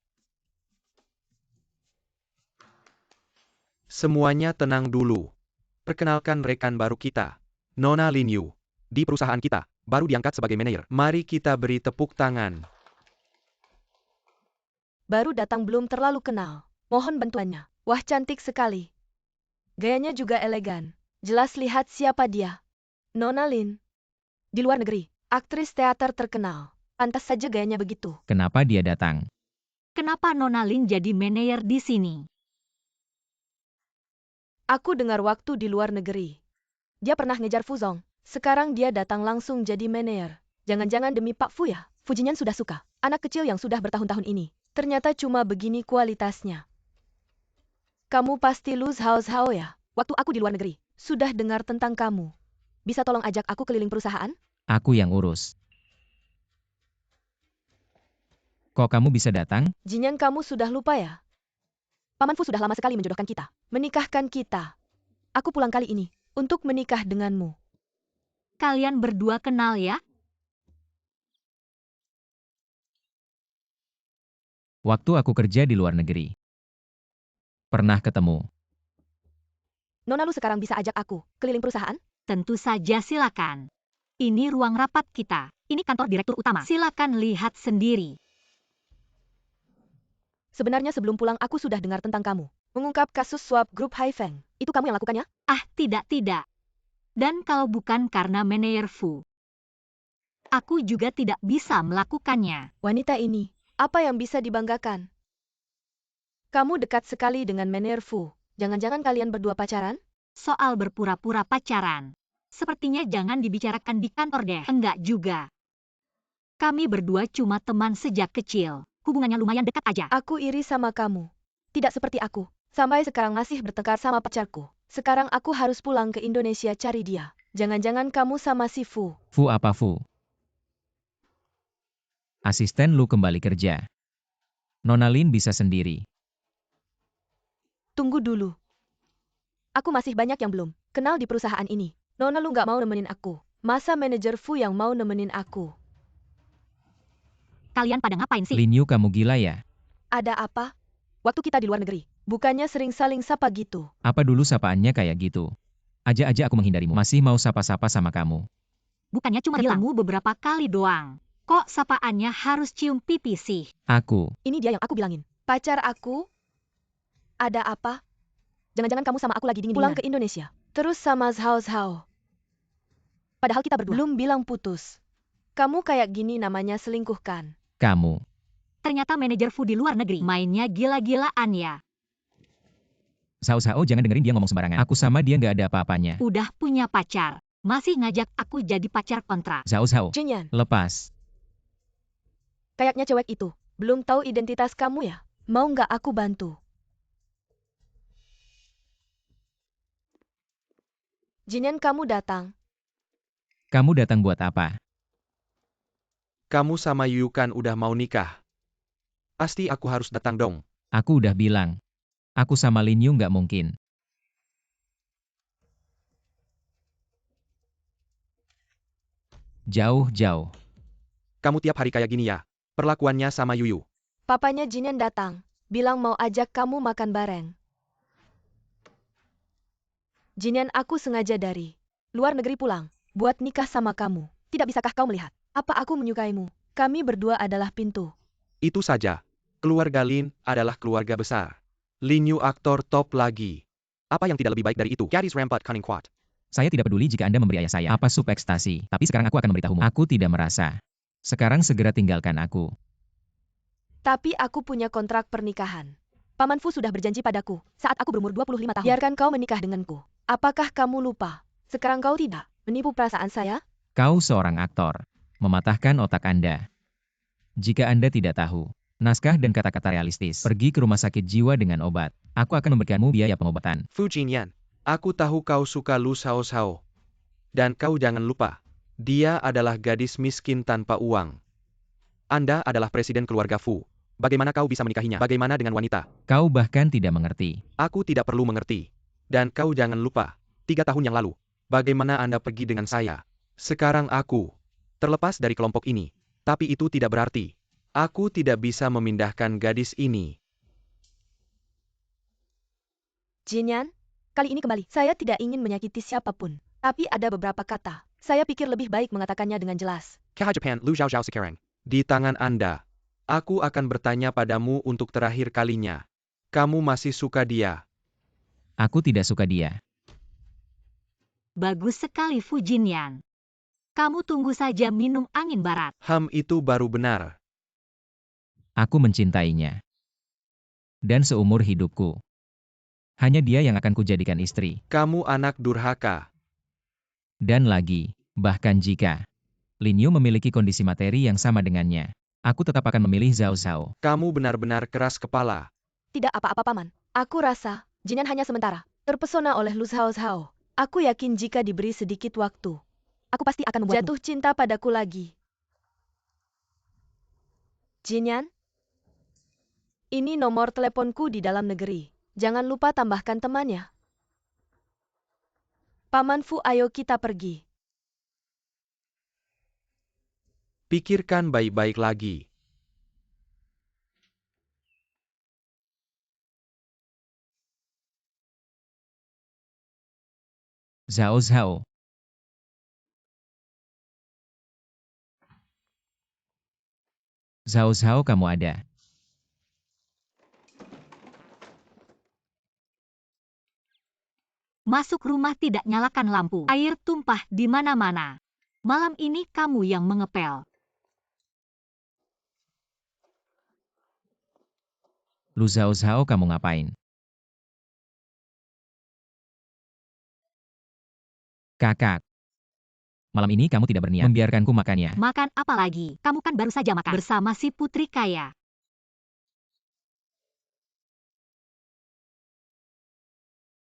Semuanya tenang dulu. Perkenalkan rekan baru kita, Nona Lin Yu. Di perusahaan kita, baru diangkat sebagai manajer. Mari kita beri tepuk tangan. Baru datang belum terlalu kenal. Mohon bantuannya. Wah, cantik sekali. Gayanya juga elegan. Jelas lihat siapa dia. Nona Lin. Di luar negeri, aktris teater terkenal. Pantas saja gayanya begitu. Kenapa dia datang? Kenapa Nona Lin jadi manajer di sini? Aku dengar waktu di luar negeri. Dia pernah ngejar Fuzong. Sekarang dia datang langsung jadi manajer. Jangan-jangan demi Pak Fu ya? Fujinyan sudah suka. Anak kecil yang sudah bertahun-tahun ini. Ternyata cuma begini kualitasnya. Kamu pasti Lu Zhao Zhao ya? Waktu aku di luar negeri, sudah dengar tentang kamu. Bisa tolong ajak aku keliling perusahaan? Aku yang urus. Kok kamu bisa datang? Jinyan, kamu sudah lupa ya? Paman Fu sudah lama sekali menjodohkan kita. Menikahkan kita. Aku pulang kali ini untuk menikah denganmu. Kalian berdua kenal ya? Waktu aku kerja di luar negeri. Pernah ketemu. Nona Lu sekarang bisa ajak aku keliling perusahaan? Tentu saja, silakan. Ini ruang rapat kita. Ini kantor direktur utama. Silakan lihat sendiri. Sebenarnya sebelum pulang aku sudah dengar tentang kamu. Mengungkap kasus suap grup Haifeng. Itu kamu yang lakukannya? Ah, tidak. Dan kalau bukan karena manajer Fu, aku juga tidak bisa melakukannya. Wanita ini, apa yang bisa dibanggakan? Kamu dekat sekali dengan manajer Fu. Jangan-jangan kalian berdua pacaran? Soal berpura-pura pacaran, sepertinya jangan dibicarakan di kantor deh. Enggak juga. Kami berdua cuma teman sejak kecil. Hubungannya lumayan dekat aja. Aku iri sama kamu. Tidak seperti aku. Sampai sekarang masih bertengkar sama pacarku. Sekarang aku harus pulang ke Indonesia cari dia. Jangan-jangan kamu sama si Fu. Fu apa Fu? Asisten Lu kembali kerja. Nona Lin bisa sendiri. Tunggu dulu. Aku masih banyak yang belum kenal di perusahaan ini. Nona Lu nggak mau nemenin aku. Masa manajer Fu yang mau nemenin aku? Kalian pada ngapain sih? Lin Yu, kamu gila ya? Ada apa? Waktu kita di luar negeri, bukannya sering saling sapa gitu. Apa dulu sapaannya kayak gitu? Aja aku menghindarimu. Masih mau sapa-sapa sama kamu. Bukannya cuma ketemu beberapa kali doang. Kok sapaannya harus cium pipi sih? Aku. Ini dia yang aku bilangin. Pacar aku? Ada apa? Jangan-jangan kamu sama aku lagi dingin pulang ke Indonesia. Terus sama Zhao Zhao. Padahal kita berdua belum bilang putus. Kamu kayak gini namanya selingkuhkan. Kamu. Ternyata manajer Fu di luar negeri mainnya gila-gilaan ya. Zhao, jangan dengerin dia ngomong sembarangan. Aku sama dia nggak ada apa-apanya. Udah punya pacar, masih ngajak aku jadi pacar kontrak. Zhao, Jinyan, lepas. kayaknya cewek itu belum tahu identitas kamu ya. Mau nggak aku bantu? Jinyan, kamu datang. Kamu datang buat apa? Kamu sama Yu kan udah mau nikah. Pasti aku harus datang dong. Aku udah bilang. Aku sama Lin Yu nggak mungkin. Jauh. Kamu tiap hari kayak gini ya? Perlakuannya sama Yuyu. Papanya Jinyan datang, bilang mau ajak kamu makan bareng. Jinyan, aku sengaja dari luar negeri pulang, buat nikah sama kamu. Tidak bisakah kau melihat apa aku menyukaimu? Kami berdua adalah pintu. Itu saja. Keluarga Lin adalah keluarga besar. Lin Yu aktor top lagi. Apa yang tidak lebih baik dari itu? Gadis rampart cunning quad. Saya tidak peduli jika Anda memberi ayah saya apa sup ekstasi. Tapi sekarang aku akan memberitahumu. Aku tidak merasa. Sekarang segera tinggalkan aku. Tapi aku punya kontrak pernikahan. Paman Fu sudah berjanji padaku saat aku berumur 25 tahun. Biarkan kau menikah denganku. Apakah kamu lupa? Sekarang kau tidak menipu perasaan saya? Kau seorang aktor. Mematahkan otak Anda. Jika Anda tidak tahu naskah dan kata-kata realistis, pergi ke rumah sakit jiwa dengan obat. Aku akan memberikanmu biaya pengobatan. Fu Jinyan, aku tahu kau suka Lu Zhao Zhao. Dan kau jangan lupa, dia adalah gadis miskin tanpa uang. Anda adalah presiden keluarga Fu. Bagaimana kau bisa menikahinya? Bagaimana dengan wanita? Kau bahkan tidak mengerti. Aku tidak perlu mengerti. Dan kau jangan lupa, 3 tahun yang lalu, bagaimana Anda pergi dengan saya. Sekarang aku terlepas dari kelompok ini. Tapi itu tidak berarti aku tidak bisa memindahkan gadis ini. Jinyan, kali ini kembali. Saya tidak ingin menyakiti siapapun. Tapi ada beberapa kata Saya pikir lebih baik mengatakannya dengan jelas. Kah Japan, Lu Zhao Zhao sekarang. Di tangan Anda. Aku akan bertanya padamu untuk terakhir kalinya. Kamu masih suka dia? Aku tidak suka dia. Bagus sekali Fu Jinyan. Kamu tunggu saja minum angin barat. Itu baru benar. Aku mencintainya. Dan seumur hidupku. Hanya dia yang akan kujadikan istri. Kamu anak durhaka. Dan lagi, bahkan jika Lin Yu memiliki kondisi materi yang sama dengannya, aku tetap akan memilih Zhao Zhao. Kamu benar-benar keras kepala. Tidak apa-apa paman. Aku rasa, Jinyan hanya sementara. Terpesona oleh Lu Zhao Zhao. Aku yakin jika diberi sedikit waktu, aku pasti akan membuatmu jatuh cinta padaku lagi. Jinyan? Ini nomor teleponku di dalam negeri. Jangan lupa tambahkan temannya. Paman Fu, ayo kita pergi. Pikirkan baik-baik lagi. Zhao Zhao. Zhao Zhao, kamu ada. Masuk rumah tidak nyalakan lampu. Air tumpah di mana-mana. Malam ini kamu yang mengepel. Lu Zhao Zhao, kamu ngapain? Kakak. Malam ini kamu tidak berniat membiarkanku makannya. Makan apa lagi? Kamu kan baru saja makan bersama si putri kaya.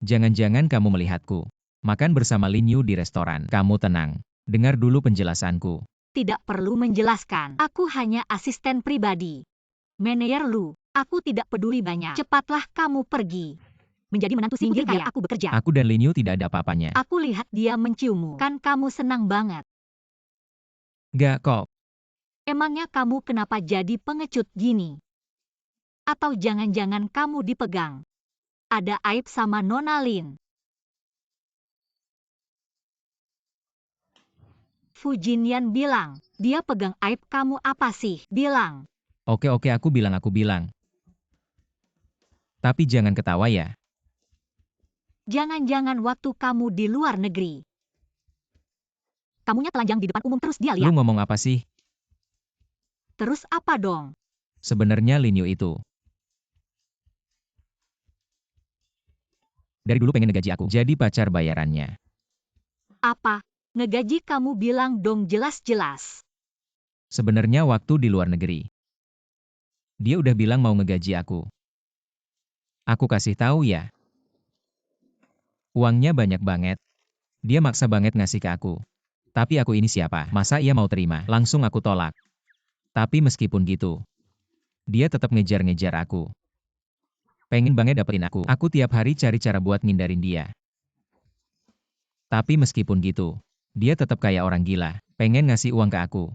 Jangan-jangan kamu melihatku makan bersama Lin Yu di restoran. Kamu tenang. Dengar dulu penjelasanku. Tidak perlu menjelaskan. Aku hanya asisten pribadi. Manajer Lu, aku tidak peduli banyak. Cepatlah kamu pergi. Menjadi menantu si putri kaya aku bekerja. Aku dan Lin Yu tidak ada apa-apanya. Aku lihat dia menciummu. Kan kamu senang banget. Gak kok. Emangnya kamu kenapa jadi pengecut gini? Atau jangan-jangan kamu dipegang? Ada aib sama Nona Lin? Fu Jinyan bilang, dia pegang aib kamu apa sih? Bilang. Oke, aku bilang. Tapi jangan ketawa ya. Jangan-jangan waktu kamu di luar negeri. Kamunya telanjang di depan umum terus dia lihat. Lu ngomong apa sih? Terus apa dong? Sebenarnya Lin Yu itu dari dulu pengen ngegaji aku jadi pacar bayarannya. Apa? Ngegaji kamu bilang dong jelas-jelas. Sebenarnya waktu di luar negeri, dia udah bilang mau ngegaji aku. Aku kasih tahu ya. Uangnya banyak banget. Dia maksa banget ngasih ke aku. Tapi aku ini siapa? Masa ia mau terima? Langsung aku tolak. Tapi meskipun gitu, dia tetap ngejar-ngejar aku. Pengen banget dapetin aku. Aku tiap hari cari cara buat ngindarin dia. Tapi meskipun gitu, dia tetap kayak orang gila. Pengen ngasih uang ke aku.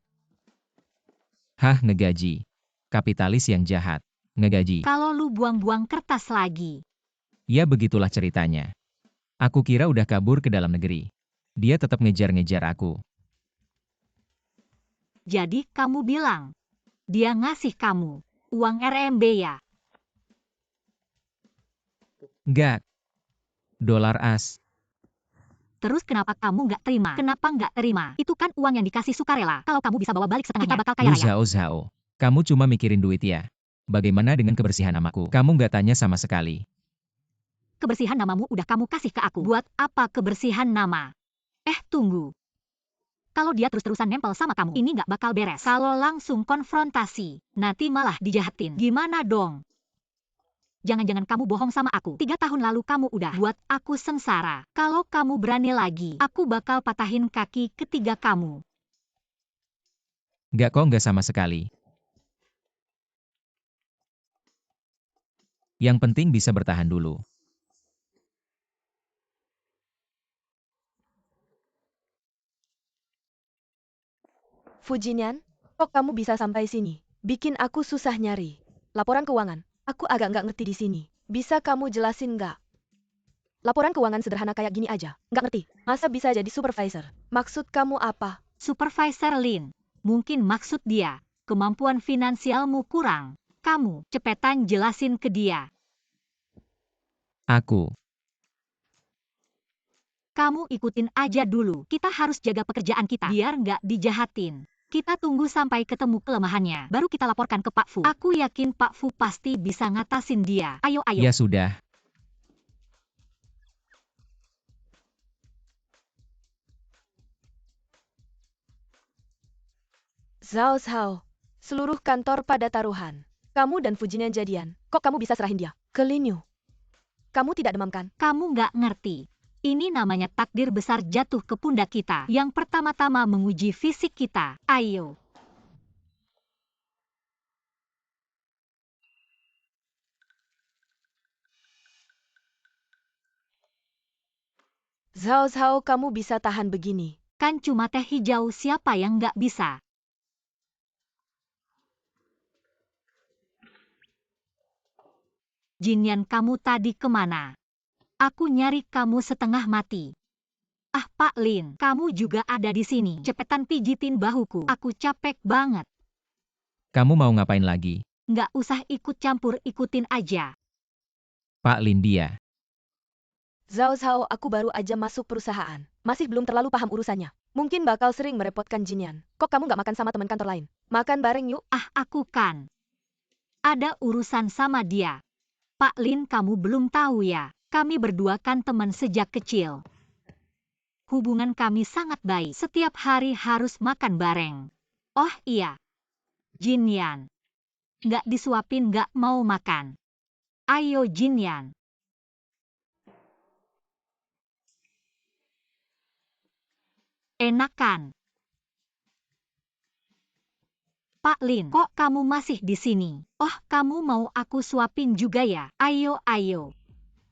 Hah, ngegaji. Kapitalis yang jahat. Ngegaji. Kalau lu buang-buang kertas lagi. Ya begitulah ceritanya. Aku kira udah kabur ke dalam negeri. Dia tetap ngejar-ngejar aku. Jadi kamu bilang, dia ngasih kamu uang RMB ya? Enggak. Dolar as. Terus kenapa kamu nggak terima? Kenapa nggak terima? Itu kan uang yang dikasih sukarela. Kalau kamu bisa bawa balik setengahnya, kita bakal kaya Lu raya. Zhao. Kamu cuma mikirin duit ya. Bagaimana dengan kebersihan namaku? Kamu nggak tanya sama sekali. Kebersihan namamu udah kamu kasih ke aku. Buat apa kebersihan nama? Tunggu. Kalau dia terus-terusan nempel sama kamu, ini nggak bakal beres. Kalau langsung konfrontasi, nanti malah dijahatin. Gimana dong? Jangan-jangan kamu bohong sama aku. 3 tahun lalu kamu udah buat aku sengsara. Kalau kamu berani lagi, aku bakal patahin kaki ketiga kamu. Nggak sama sekali. Yang penting bisa bertahan dulu. Fu Jinyan, kok kamu bisa sampai sini? Bikin aku susah nyari. Laporan keuangan. Aku agak nggak ngerti di sini. Bisa kamu jelasin nggak? Laporan keuangan sederhana kayak gini aja. Nggak ngerti. Masa bisa jadi supervisor? Maksud kamu apa? Supervisor Lin. Mungkin maksud dia, kemampuan finansialmu kurang. Kamu, cepetan jelasin ke dia. Aku. Kamu ikutin aja dulu. Kita harus jaga pekerjaan kita, biar nggak dijahatin. Kita tunggu sampai ketemu kelemahannya, baru kita laporkan ke Pak Fu. Aku yakin Pak Fu pasti bisa ngatasin dia. Ayo, ayo. Ya sudah. Zhao Zhao. Seluruh kantor pada taruhan. Kamu dan Fujinian jadian. Kok kamu bisa serahin dia ke Lin Yu? Kamu tidak demam kan? Kamu nggak ngerti. Ini namanya takdir besar jatuh ke pundak kita. Yang pertama-tama menguji fisik kita. Ayo. Zhao Zhao, kamu bisa tahan begini. Kan cuma teh hijau, siapa yang nggak bisa? Jinyan, kamu tadi kemana? Aku nyari kamu setengah mati. Ah, Pak Lin, kamu juga ada di sini. Cepetan pijitin bahuku. Aku capek banget. Kamu mau ngapain lagi? Nggak usah ikut campur, ikutin aja. Pak Lin dia. Zhao Zhao, aku baru aja masuk perusahaan. Masih belum terlalu paham urusannya. Mungkin bakal sering merepotkan Jinyan. Kok kamu nggak makan sama teman kantor lain? Makan bareng yuk. Ah, aku kan. Ada urusan sama dia. Pak Lin, kamu belum tahu ya. Kami berdua kan teman sejak kecil. Hubungan kami sangat baik. Setiap hari harus makan bareng. Oh iya. Jinyan. Nggak disuapin, nggak mau makan. Ayo Jinyan. Enak kan? Pak Lin, kok kamu masih di sini? Oh, kamu mau aku suapin juga ya? Ayo, ayo.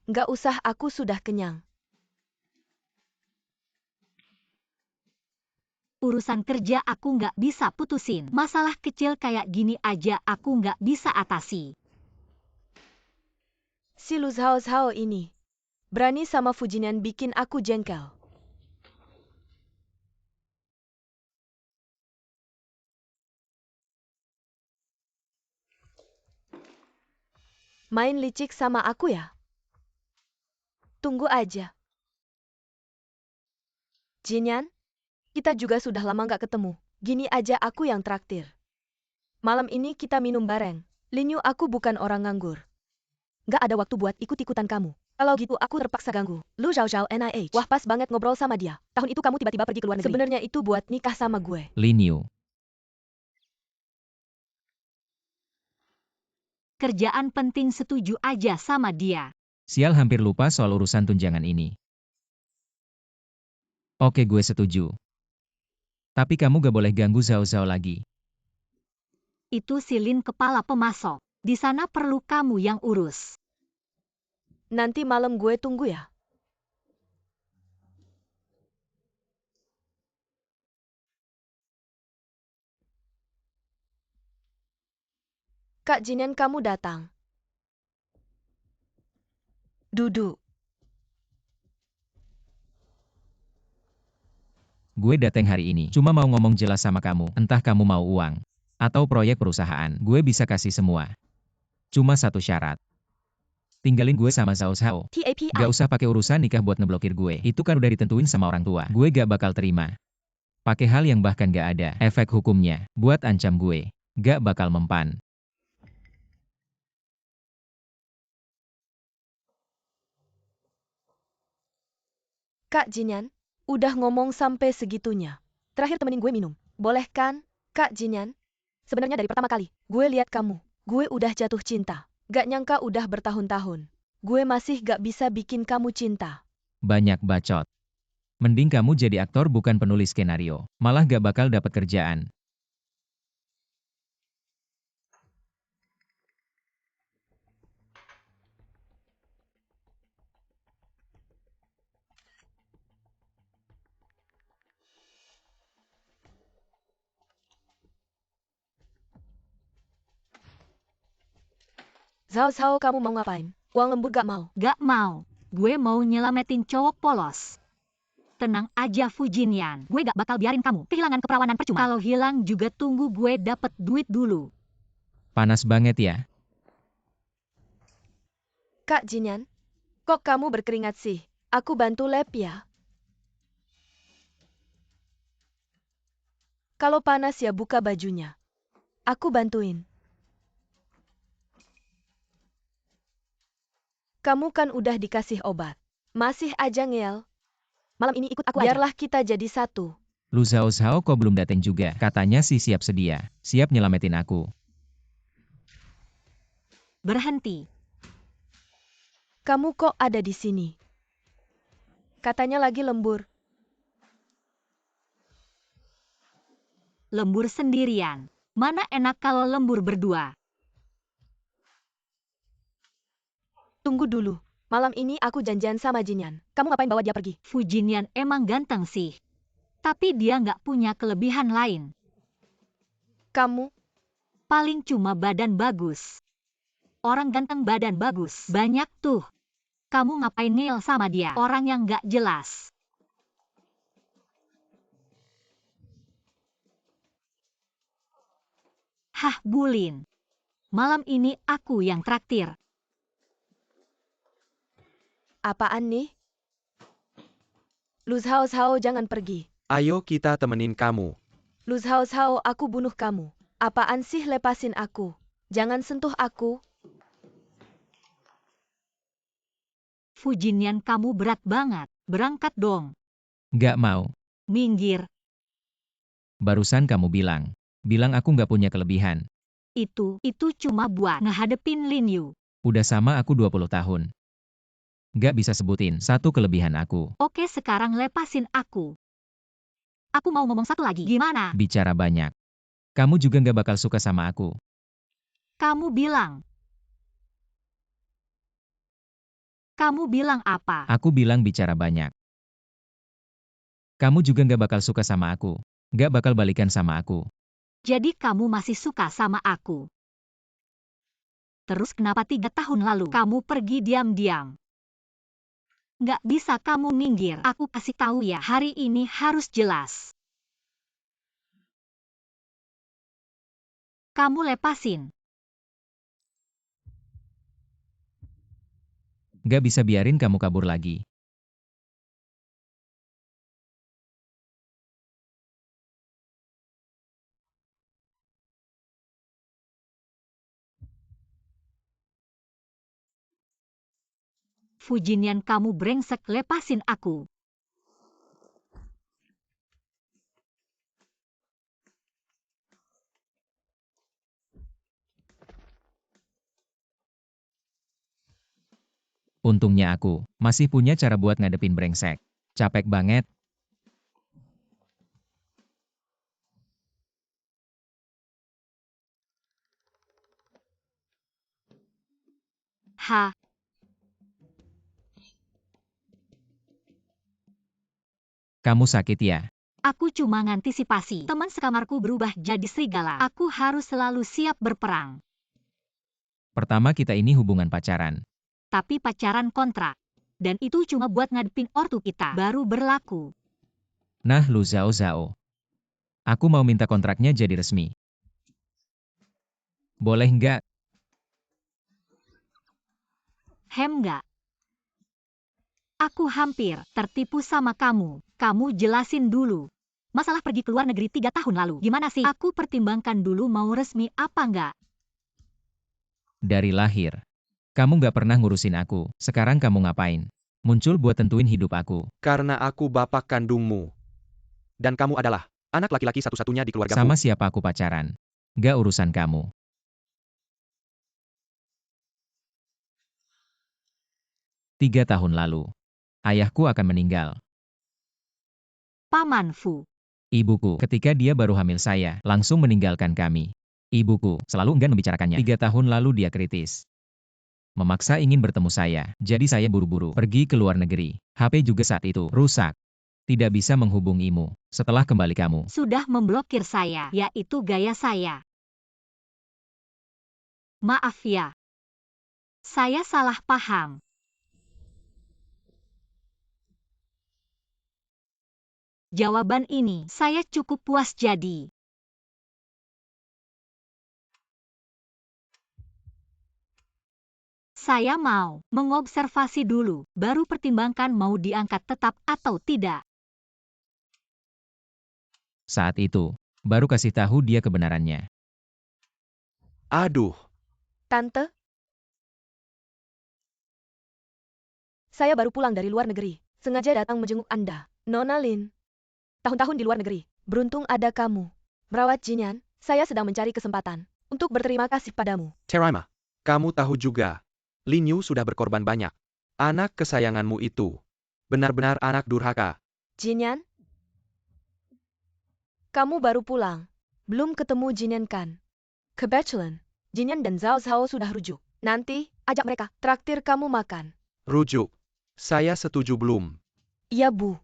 Nggak usah, aku sudah kenyang. Urusan kerja aku nggak bisa putusin. Masalah kecil kayak gini aja aku nggak bisa atasi. Si Lu Zhao Zhao ini berani sama Fujinian bikin aku jengkel. Main licik sama aku ya? Tunggu aja. Jinyan, kita juga sudah lama nggak ketemu. Gini aja aku yang traktir. Malam ini kita minum bareng. Lin Yu, aku bukan orang nganggur. Nggak ada waktu buat ikut-ikutan kamu. Kalau gitu aku terpaksa ganggu. Lu Zhao Zhao NIH. Wah, pas banget ngobrol sama dia. Tahun itu kamu tiba-tiba pergi ke luar negeri. Sebenarnya itu buat nikah sama gue. Lin Yu. Kerjaan penting, setuju aja sama dia. Sial, hampir lupa soal urusan tunjangan ini. Oke, gue setuju. Tapi kamu gak boleh ganggu Zhao Zhao lagi. Itu si Lin kepala pemasok. Di sana perlu kamu yang urus. Nanti malam gue tunggu ya. Kak Jinyan, kamu datang. Duduk. Gue datang hari ini, cuma mau ngomong jelas sama kamu. Entah kamu mau uang atau proyek perusahaan, gue bisa kasih semua. Cuma satu syarat. Tinggalin gue sama Zhao Zhao. TAPI. Gak usah pakai urusan nikah buat ngeblokir gue. Itu kan udah ditentuin sama orang tua. Gue gak bakal terima. Pakai hal yang bahkan gak ada efek hukumnya buat ancam gue. Gak bakal mempan. Kak Jinyan, udah ngomong sampai segitunya. Terakhir temenin gue minum. Boleh kan, Kak Jinyan? Sebenarnya dari pertama kali, gue lihat kamu. Gue udah jatuh cinta. Gak nyangka udah bertahun-tahun. Gue masih gak bisa bikin kamu cinta. Banyak bacot. Mending kamu jadi aktor bukan penulis skenario. Malah gak bakal dapat kerjaan. Zhao Zhao, kamu mau ngapain? Uang lembur gak mau? Gak mau. gue mau nyelamatin cowok polos. Tenang aja Fujinian, gue gak bakal biarin kamu kehilangan keperawanan percuma. Kalau hilang juga tunggu gue dapet duit dulu. Panas banget ya. Kak Jinyan, kok kamu berkeringat sih? Aku bantu lap ya. Kalau panas ya buka bajunya. Aku bantuin. Kamu kan udah dikasih obat. Masih aja ngeyel. Malam ini ikut aku aja. Biarlah kita jadi satu. Lu Zhao Zhao kok belum dateng juga? Katanya sih siap sedia. Siap nyelamatin aku. Berhenti. Kamu kok ada di sini? Katanya lagi lembur. Lembur sendirian. Mana enak kalau lembur berdua. Tunggu dulu. Malam ini aku janjian sama Jinyan. Kamu ngapain bawa dia pergi? Fujinian emang ganteng sih. Tapi dia nggak punya kelebihan lain. Kamu? Paling cuma badan bagus. Orang ganteng badan bagus. Banyak tuh. Kamu ngapain ngel sama dia? Orang yang nggak jelas. Hah, Bulin. Malam ini aku yang traktir. Apaan nih? Lu Zhao Zhao jangan pergi. Ayo kita temenin kamu. Lu Zhao Zhao aku bunuh kamu. Apaan sih lepasin aku? Jangan sentuh aku. Fujinian kamu berat banget. Berangkat dong. Nggak mau. Minggir. Barusan kamu bilang. Bilang aku nggak punya kelebihan. Itu cuma buat ngehadepin Lin Yu. Udah sama aku 20 tahun. Nggak bisa sebutin satu kelebihan aku. Oke sekarang lepasin aku. Aku mau ngomong satu lagi. Gimana? Bicara banyak. Kamu juga nggak bakal suka sama aku. Kamu bilang. Kamu bilang apa? Aku bilang bicara banyak. Kamu juga nggak bakal suka sama aku. Nggak bakal balikan sama aku. Jadi kamu masih suka sama aku. Terus kenapa 3 tahun lalu kamu pergi diam-diam? Nggak bisa kamu minggir. Aku kasih tahu ya, hari ini harus jelas. Kamu lepasin. Nggak bisa biarin kamu kabur lagi. Fujinian kamu brengsek, lepasin aku. Untungnya aku masih punya cara buat ngadepin brengsek. Capek banget. Ha. Kamu sakit ya? Aku cuma ngantisipasi. Teman sekamarku berubah jadi serigala. Aku harus selalu siap berperang. Pertama kita ini hubungan pacaran. Tapi pacaran kontrak. Dan itu cuma buat ngadepin ortu kita. Baru berlaku. Nah Lu Zhao Zhao. Aku mau minta kontraknya jadi resmi. Boleh nggak? Nggak. Aku hampir tertipu sama kamu. Kamu jelasin dulu. Masalah pergi ke luar negeri 3 tahun lalu. Gimana sih? Aku pertimbangkan dulu mau resmi apa nggak. Dari lahir. Kamu nggak pernah ngurusin aku. Sekarang kamu ngapain? Muncul buat tentuin hidup aku. Karena aku bapak kandungmu. Dan kamu adalah anak laki-laki satu-satunya di keluargaku. Sama siapa aku pacaran? Nggak urusan kamu. 3 tahun lalu. Ayahku akan meninggal. Paman Fu. Ibuku, ketika dia baru hamil saya, langsung meninggalkan kami. Ibuku selalu enggan membicarakannya. 3 tahun lalu dia kritis. Memaksa ingin bertemu saya, jadi saya buru-buru pergi ke luar negeri. HP juga saat itu rusak. Tidak bisa menghubungimu. Setelah kembali kamu Sudah memblokir saya. Yaitu gaya saya. Maaf ya. Saya salah paham. Jawaban ini saya cukup puas jadi. Saya mau mengobservasi dulu, baru pertimbangkan mau diangkat tetap atau tidak. Saat itu, baru kasih tahu dia kebenarannya. Aduh, Tante? Saya baru pulang dari luar negeri. Sengaja datang menjenguk Anda. Nona Lin. Tahun-tahun di luar negeri. Beruntung ada kamu. Merawat Jinyan, saya sedang mencari kesempatan untuk berterima kasih padamu. Terima. Kamu tahu juga, Lin Yu sudah berkorban banyak. Anak kesayanganmu itu benar-benar anak durhaka. Jinyan? Kamu baru pulang. Belum ketemu Jinyan kan? Kebetulan, Jinyan dan Zhao Zhao sudah rujuk. Nanti, ajak mereka, traktir kamu makan. Rujuk. Saya setuju belum. Iya, Bu.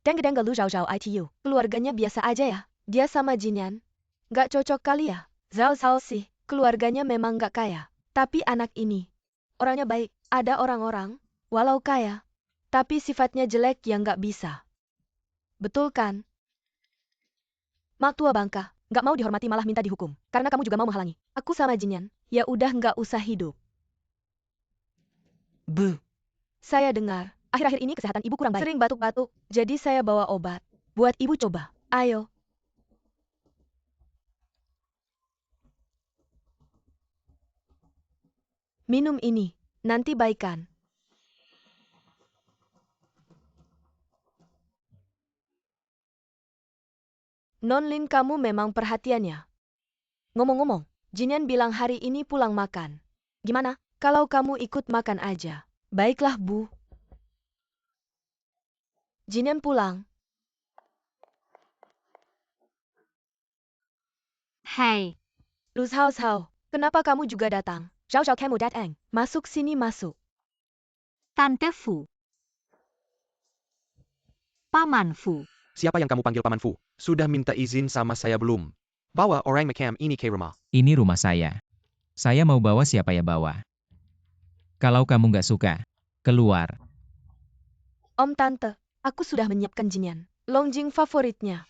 Deng-deng lu Zhao Zhao ITU. Keluarganya biasa aja ya. Dia sama Jinyan. Gak cocok kali ya. Zhao Zhao sih, keluarganya memang gak kaya. Tapi anak ini, orangnya baik. Ada orang-orang, walau kaya, tapi sifatnya jelek yang gak bisa. Betul kan? Mak tua bangka, gak mau dihormati malah minta dihukum. Karena kamu juga mau menghalangi. Aku sama Jinyan, ya udah gak usah hidup. Bu. Saya dengar, akhir-akhir ini kesehatan ibu kurang baik. Sering batuk-batuk, jadi saya bawa obat. Buat ibu coba. Ayo. Minum ini, nanti baikan. Non Lin, kamu memang perhatian ya. Ngomong-ngomong, Jinyan bilang hari ini pulang makan. Gimana, kalau kamu ikut makan aja? Baiklah, Bu. Jinyan pulang. Hei, Lu Zhao Zhao, kenapa kamu juga datang? Zhao Zhao kamu datang. Masuk sini, masuk. Tante Fu. Paman Fu. Siapa yang kamu panggil Paman Fu? Sudah minta izin sama saya belum? Bawa orang macam ini ke rumah. Ini rumah saya. Saya mau bawa siapa ya bawa. Kalau kamu nggak suka, keluar. Om Tante, aku sudah menyiapkan Jinyan. Longjing favoritnya.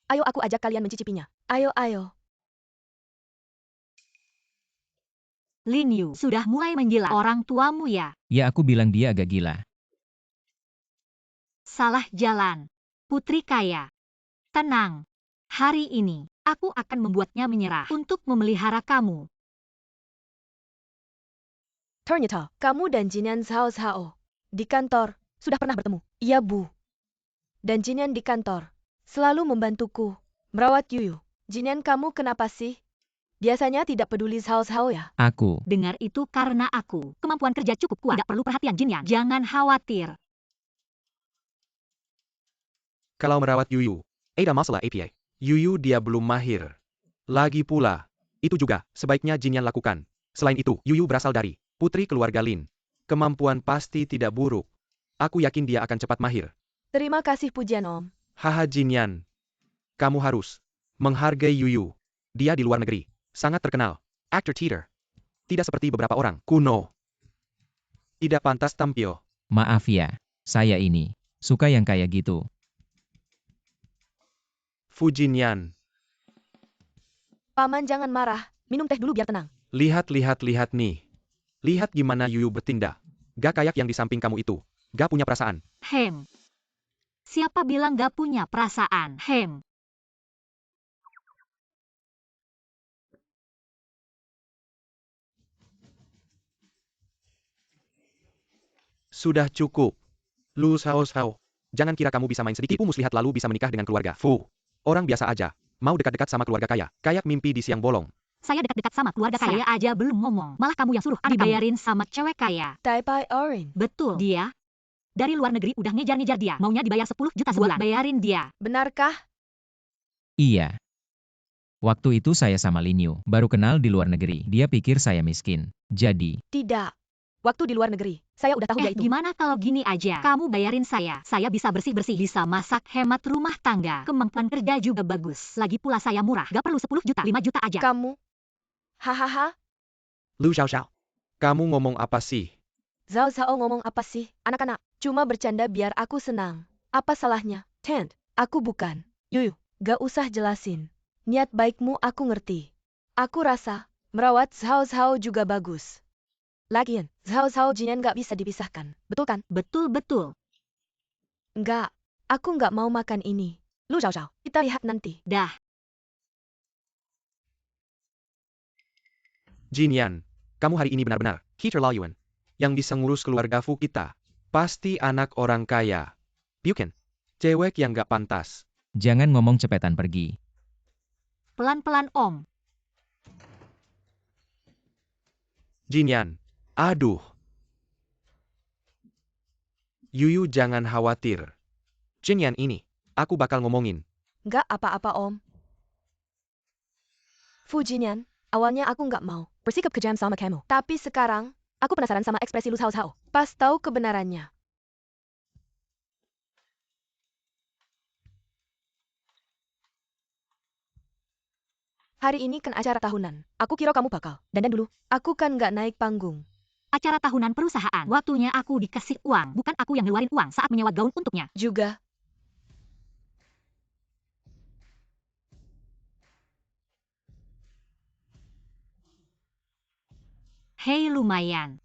Ayo aku ajak kalian mencicipinya. Ayo, ayo. Lin Yu sudah mulai menggila orang tuamu ya. Ya aku bilang dia agak gila. Salah jalan. Putri kaya. Tenang. Hari ini, aku akan membuatnya menyerah untuk memelihara kamu. Ternyata, kamu dan Jinyan Zhao Zhao. Di kantor, sudah pernah bertemu. Iya, Bu. Dan Jinyan di kantor. Selalu membantuku. Merawat Yuyu. Jinyan, kamu kenapa sih? Biasanya tidak peduli Zhao Zhao ya? Aku. Dengar itu karena aku. Kemampuan kerja cukup kuat. Tidak perlu perhatian Jinyan. Jangan khawatir. Kalau merawat Yuyu, ada masalah APA. Yuyu dia belum mahir. Lagi pula, itu juga sebaiknya Jinyan lakukan. Selain itu, Yuyu berasal dari putri keluarga Lin. Kemampuan pasti tidak buruk. Aku yakin dia akan cepat mahir. Terima kasih pujian Om. Haha Jinyan. Kamu harus menghargai Yuyu. Dia di luar negeri. Sangat terkenal. Aktor theater. Tidak seperti beberapa orang kuno. Tidak pantas tampil. Maaf ya, saya ini suka yang kayak gitu. Fujinyan. Paman jangan marah. Minum teh dulu biar tenang. Lihat nih. Lihat gimana Yuyu bertindak. Gak kayak yang di samping kamu itu. Gak punya perasaan. Hem. Siapa bilang gak punya perasaan? Hem. Sudah cukup. Lu Sao. Jangan kira kamu bisa main sedikit muslihat lalu bisa menikah dengan keluarga Fu. Orang biasa aja. Mau dekat-dekat sama keluarga kaya. Kayak mimpi di siang bolong. Saya dekat-dekat sama keluarga kaya aja belum ngomong. Malah kamu yang suruh dibayarin sama cewek kaya. Tai Pai Orin. Betul. Dia. Dari luar negeri udah ngejar-ngejar dia. Maunya dibayar 10 juta sebulan. Bayarin dia. Benarkah? Iya. Waktu itu saya sama Lin Yu, baru kenal di luar negeri. Dia pikir saya miskin. Jadi, Tidak. Waktu di luar negeri, saya udah tahu dia itu. Gimana kalau gini aja? Kamu bayarin saya. Saya bisa bersih-bersih, bisa masak, hemat rumah tangga. Kemampuan kerja juga bagus. Lagi pula saya murah. Gak perlu 10 juta, 5 juta aja. Kamu? Hahaha. Lu Xiao. Kamu ngomong apa sih? Zhao Zhao ngomong apa sih? Anak-anak, cuma bercanda biar aku senang. Apa salahnya? Tent, aku bukan. Yuyu, gak usah jelasin. Niat baikmu aku ngerti. Aku rasa, merawat Zhao Zhao juga bagus. Lagian, Zhao Zhao Jinian gak bisa dipisahkan. Betul kan? Betul-betul. Enggak, aku nggak mau makan ini. Lu Zhao Zhao, kita lihat nanti. Dah. Jinian, kamu hari ini benar-benar keterlaluan. Yang bisa ngurus keluarga Fu kita. Pasti anak orang kaya. Bukan. Cewek yang gak pantas. Jangan ngomong cepetan pergi. Pelan-pelan Om. Jinian, aduh. Yuyu jangan khawatir. Jinian ini, aku bakal ngomongin. Nggak apa-apa Om. Fu Jinian, awalnya aku nggak mau bersikap kejam sama kamu. Tapi sekarang, aku penasaran sama ekspresi lu Zhao Zhao. Pas tahu kebenarannya. Hari ini kan acara tahunan. Aku kira kamu bakal dandan dulu. Aku kan nggak naik panggung. Acara tahunan perusahaan. Waktunya aku dikasih uang. Bukan aku yang ngeluarin uang saat menyewa gaun untuknya. Juga. Hei lumayan.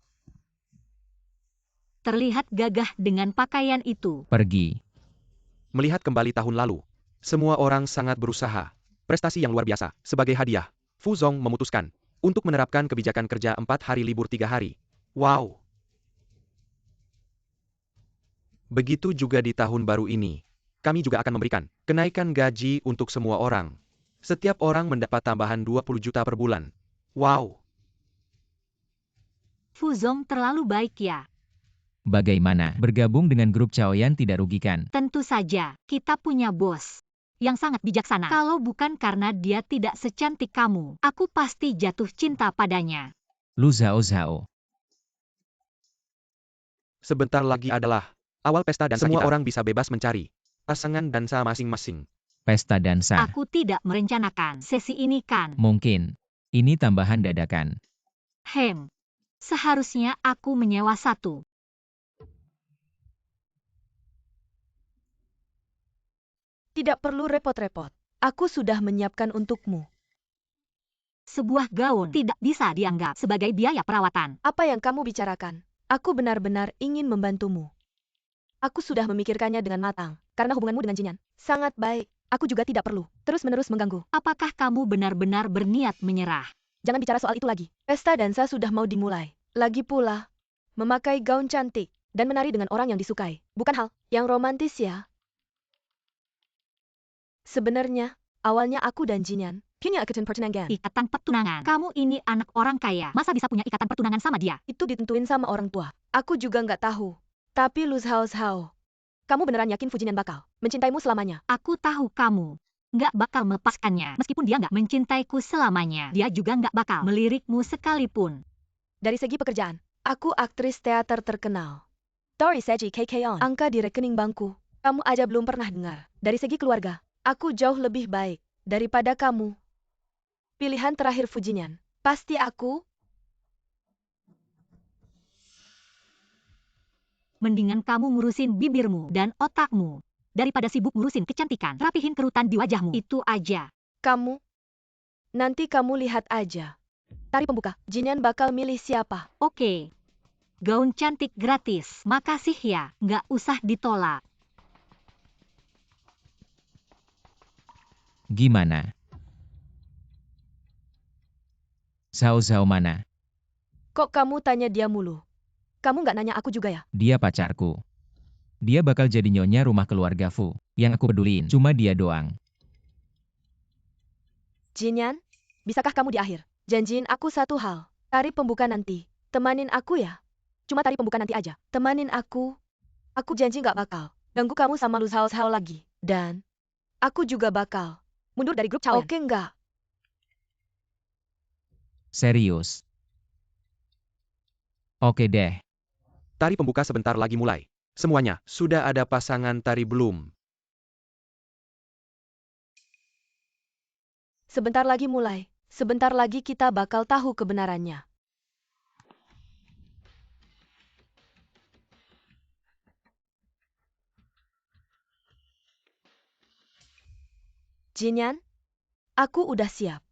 Terlihat gagah dengan pakaian itu. Pergi. Melihat kembali tahun lalu, semua orang sangat berusaha. Prestasi yang luar biasa. Sebagai hadiah, Fu Zong memutuskan untuk menerapkan kebijakan kerja 4 hari libur 3 hari. Wow! Begitu juga di tahun baru ini. Kami juga akan memberikan kenaikan gaji untuk semua orang. Setiap orang mendapat tambahan 20 juta per bulan. Wow! Fu Zong terlalu baik ya. Bagaimana? Bergabung dengan grup Chaoyan tidak rugikan. Tentu saja, kita punya bos yang sangat bijaksana. Kalau bukan karena dia tidak secantik kamu, aku pasti jatuh cinta padanya. Lu Zhao Zhao. Sebentar lagi adalah awal pesta dansa Semua kita. orang bisa bebas mencari pasangan dansa masing-masing. Pesta dansa. Aku tidak merencanakan sesi ini kan. Mungkin. Ini tambahan dadakan. Seharusnya aku menyewa satu. Tidak perlu repot-repot. Aku sudah menyiapkan untukmu. Sebuah gaun tidak bisa dianggap sebagai biaya perawatan. Apa yang kamu bicarakan? Aku benar-benar ingin membantumu. Aku sudah memikirkannya dengan matang, karena hubunganmu dengan Jinian sangat baik. Aku juga tidak perlu terus-menerus mengganggu. Apakah kamu benar-benar berniat menyerah? Jangan bicara soal itu lagi. Pesta dansa sudah mau dimulai. Lagi pula, memakai gaun cantik dan menari dengan orang yang disukai. Bukan hal yang romantis ya. Sebenarnya, awalnya aku dan Jinian punya ikatan pertunangan. Ikatan pertunangan. Kamu ini anak orang kaya. Masa bisa punya ikatan pertunangan sama dia? Itu ditentuin sama orang tua. Aku juga nggak tahu. Tapi Lu Zhao Zhao, kamu beneran yakin Fu Jinian bakal mencintaimu selamanya? Aku tahu kamu nggak bakal melepaskannya. Meskipun dia nggak mencintaiku selamanya, dia juga nggak bakal melirikmu sekalipun. Dari segi pekerjaan, aku aktris teater terkenal. Tori Seji KKon. Angka di rekening bankku, kamu aja belum pernah dengar. Dari segi keluarga, aku jauh lebih baik daripada kamu. Pilihan terakhir Fu Jinian, pasti aku. Mendingan kamu ngurusin bibirmu dan otakmu daripada sibuk ngurusin kecantikan. Rapihin kerutan di wajahmu. Itu aja. Kamu? Nanti kamu lihat aja. Tari pembuka, Jinian bakal milih siapa? Oke. Gaun cantik gratis. Makasih ya, nggak usah ditolak. Gimana? Zhao Zhao mana? Kok kamu tanya dia mulu? Kamu nggak nanya aku juga ya? Dia pacarku. Dia bakal jadi nyonya rumah keluarga Fu. Yang aku peduliin cuma dia doang. Jinian, bisakah kamu di akhir? Janjiin aku satu hal. Tari pembuka nanti. Temanin aku ya. Cuma tari pembuka nanti aja. Temanin aku. Aku janji nggak bakal ganggu kamu sama Lu Zhao Zhao lagi. Dan aku juga bakal mundur dari grup Chaoyan. Oke nggak? Serius. Oke deh. Tari pembuka sebentar lagi mulai. Semuanya, sudah ada pasangan tari belum? Sebentar lagi mulai. Sebentar lagi kita bakal tahu kebenarannya. Jinyan, aku udah siap.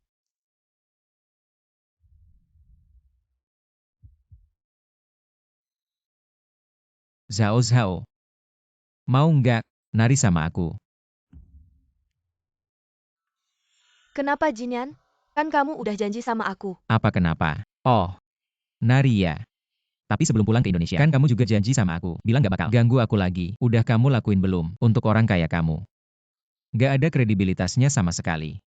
Zhao Zhao, mau nggak nari sama aku? Kenapa Jinyan? Kan kamu udah janji sama aku. Apa kenapa? Oh, nari ya. Tapi sebelum pulang ke Indonesia, kan kamu juga janji sama aku, bilang gak bakal ganggu aku lagi. Udah kamu lakuin belum, untuk orang kaya kamu? Gak ada kredibilitasnya sama sekali.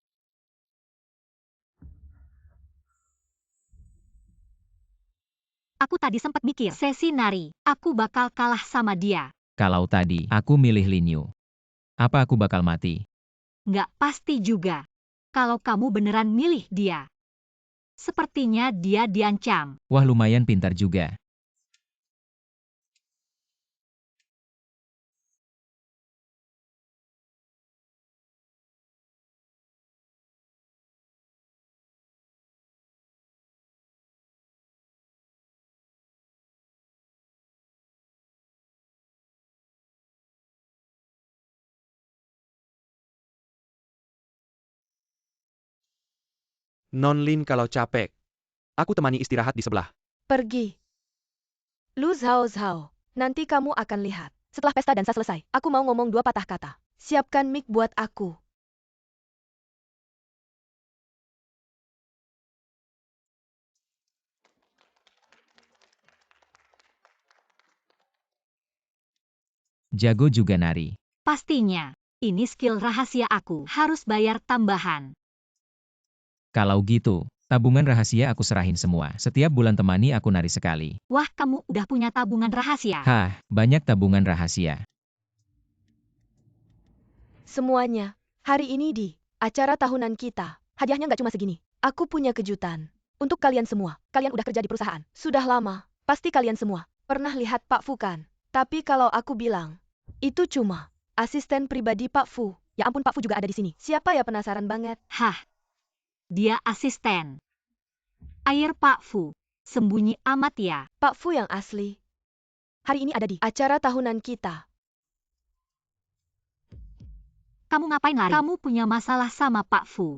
Aku tadi sempat mikir, sesi nari, aku bakal kalah sama dia. Kalau tadi, aku milih Lin Yu. Apa aku bakal mati? Nggak pasti juga. Kalau kamu beneran milih dia. Sepertinya dia diancam. Wah lumayan pintar juga. Non Lin kalau capek. Aku temani istirahat di sebelah. Pergi. Lu Zhao Zhao, nanti kamu akan lihat. Setelah pesta dansa selesai, aku mau ngomong 2 patah kata. Siapkan mic buat aku. Jago juga nari. Pastinya, ini skill rahasia aku. Harus bayar tambahan. Kalau gitu, tabungan rahasia aku serahin semua. Setiap bulan temani aku nari sekali. Wah, kamu udah punya tabungan rahasia. Hah, banyak tabungan rahasia. Semuanya, hari ini di acara tahunan kita. Hadiahnya nggak cuma segini. Aku punya kejutan. Untuk kalian semua, kalian udah kerja di perusahaan. Sudah lama, pasti kalian semua pernah lihat Pak Fu kan? Tapi kalau aku bilang, itu cuma asisten pribadi Pak Fu. Ya ampun, Pak Fu juga ada di sini. Siapa ya, penasaran banget. Hah, dia asisten. Air Pak Fu. Sembunyi amat ya. Pak Fu yang asli. Hari ini ada di acara tahunan kita. Kamu ngapain lari? Kamu punya masalah sama Pak Fu.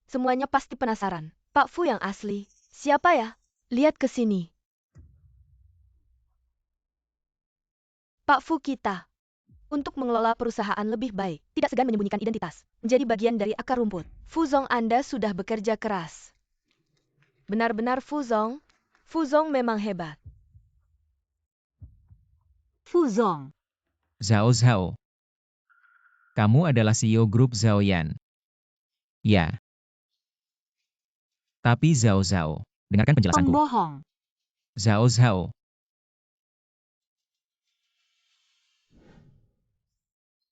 Semuanya pasti penasaran. Pak Fu yang asli. Siapa ya? Lihat ke sini. Pak Fu kita. Untuk mengelola perusahaan lebih baik, tidak segan menyembunyikan identitas, menjadi bagian dari akar rumput. Fuzong, Anda sudah bekerja keras. Benar-benar Fuzong. Fuzong memang hebat. Fuzong. Zhao Zhao. Kamu adalah CEO grup Zhaoyan. Ya. Tapi Zhao Zhao, dengarkan penjelasanku. Pembohong. Zhao Zhao.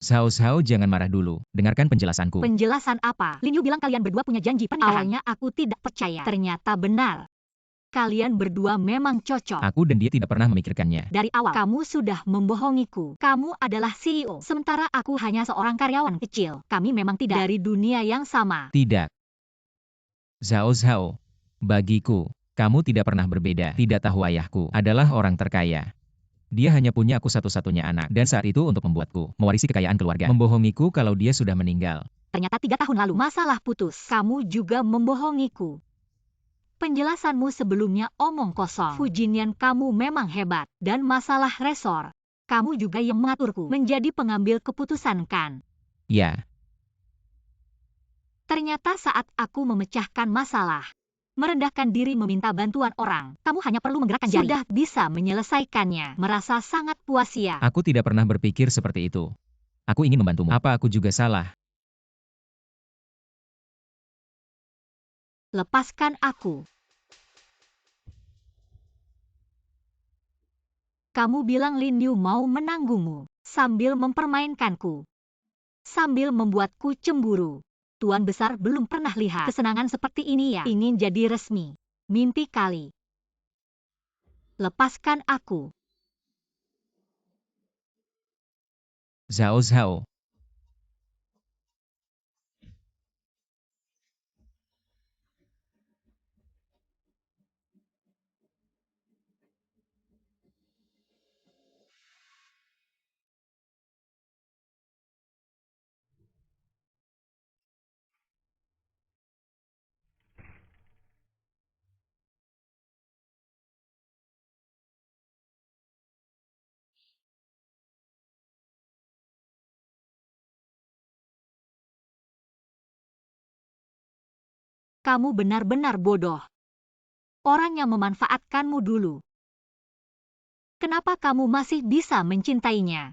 Zhao Zhao jangan marah dulu, dengarkan penjelasanku. Penjelasan apa? Lin Yu bilang kalian berdua punya janji pernikahan. Awalnya aku tidak percaya. Ternyata benar. Kalian berdua memang cocok. Aku dan dia tidak pernah memikirkannya. Dari awal, kamu sudah membohongiku. Kamu adalah CEO, sementara aku hanya seorang karyawan kecil. Kami memang tidak dari dunia yang sama. Tidak. Zhao Zhao. Bagiku, kamu tidak pernah berbeda. Tidak tahu ayahku adalah orang terkaya. Dia hanya punya aku satu-satunya anak, dan saat itu untuk membuatku mewarisi kekayaan keluarga. Membohongiku kalau dia sudah meninggal. Ternyata 3 tahun lalu, masalah putus. Kamu juga membohongiku. Penjelasanmu sebelumnya omong kosong. Fujinian, kamu memang hebat. Dan masalah resor, kamu juga yang mengaturku menjadi pengambil keputusan kan? Ya. Ternyata saat aku memecahkan masalah, merendahkan diri meminta bantuan orang, kamu hanya perlu menggerakkan jari. Sudah bisa menyelesaikannya. Merasa sangat puas ya. Aku tidak pernah berpikir seperti itu. Aku ingin membantumu. Apa aku juga salah? Lepaskan aku. Kamu bilang Lin Yu mau menanggungmu, sambil mempermainkanku. Sambil membuatku cemburu. Tuan besar belum pernah lihat kesenangan seperti ini ya. Ingin jadi resmi. Mimpi kali. Lepaskan aku. Zhao Zhao. Kamu benar-benar bodoh. Orang yang memanfaatkanmu dulu. Kenapa kamu masih bisa mencintainya?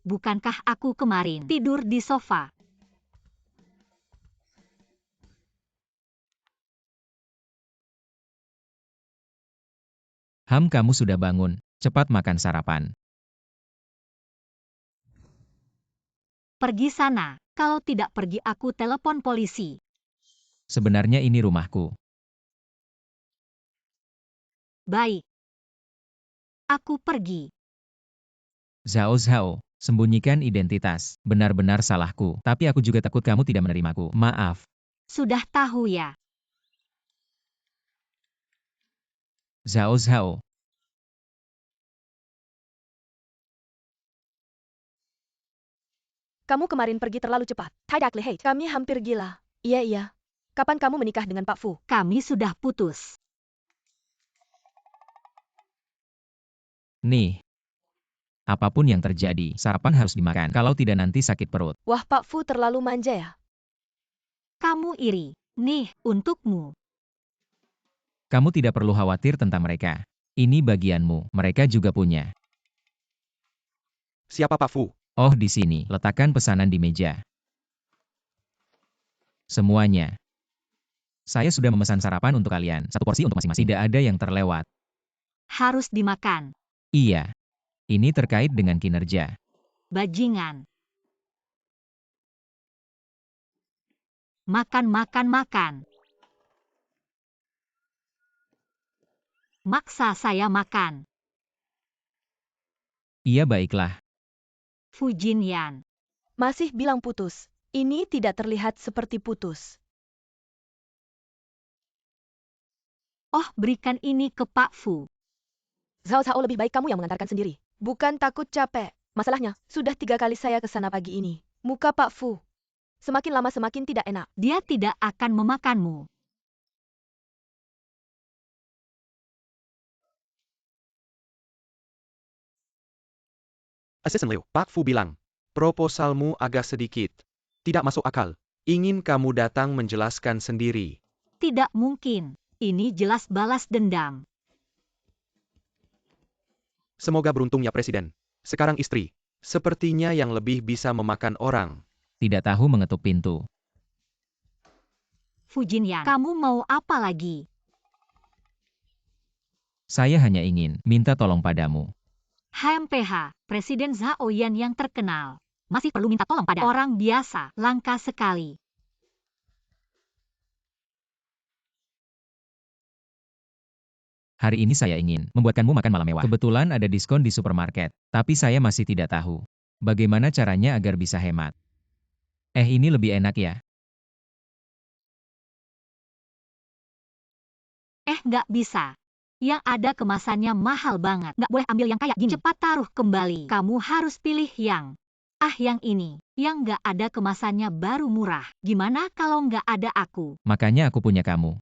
Bukankah aku kemarin tidur di sofa? Kamu sudah bangun. Cepat makan sarapan. Pergi sana. Kalau tidak pergi aku telepon polisi. Sebenarnya ini rumahku. Baik. Aku pergi. Zhao Zhao, sembunyikan identitas. Benar-benar salahku. Tapi aku juga takut kamu tidak menerimaku. Maaf. Sudah tahu ya. Zhao Zhao. Kamu kemarin pergi terlalu cepat. Tidak lihat. Kami hampir gila. Iya, iya. Kapan kamu menikah dengan Pak Fu? Kami sudah putus. Nih. Apapun yang terjadi, sarapan harus dimakan. Kalau tidak nanti sakit perut. Wah, Pak Fu terlalu manja ya. Kamu iri. Nih, untukmu. Kamu tidak perlu khawatir tentang mereka. Ini bagianmu. Mereka juga punya. Siapa Pak Fu? Oh, di sini. Letakkan pesanan di meja. Semuanya. Saya sudah memesan sarapan untuk kalian. 1 porsi untuk masing-masing. Tidak ada yang terlewat. Harus dimakan. Iya. Ini terkait dengan kinerja. Bajingan. Makan, makan, makan. Maksa saya makan. Iya, baiklah. Fu Jinyan. Masih bilang putus. Ini tidak terlihat seperti putus. Oh, berikan ini ke Pak Fu. Zhao Zhao, lebih baik kamu yang mengantarkan sendiri. Bukan takut capek. Masalahnya, sudah 3 kali saya ke sana pagi ini. Muka Pak Fu. Semakin lama semakin tidak enak. Dia tidak akan memakanmu. Asisten Liu, Pak Fu bilang. Proposalmu agak sedikit. Tidak masuk akal. Ingin kamu datang menjelaskan sendiri. Tidak mungkin. Ini jelas balas dendam. Semoga beruntung ya Presiden. Sekarang istri. Sepertinya yang lebih bisa memakan orang. Tidak tahu mengetuk pintu. Fu Jinyan, kamu mau apa lagi? Saya hanya ingin minta tolong padamu. HMPH, Presiden Zhao Yan yang terkenal. Masih perlu minta tolong pada orang biasa, langka sekali. Hari ini saya ingin membuatkanmu makan malam mewah. Kebetulan ada diskon di supermarket, tapi saya masih tidak tahu bagaimana caranya agar bisa hemat. Ini lebih enak ya. Nggak bisa. Yang ada kemasannya mahal banget. Nggak boleh ambil yang kayak gini. Cepat taruh kembali. Kamu harus pilih yang ini. Yang nggak ada kemasannya baru murah. Gimana kalau nggak ada aku? Makanya aku punya kamu.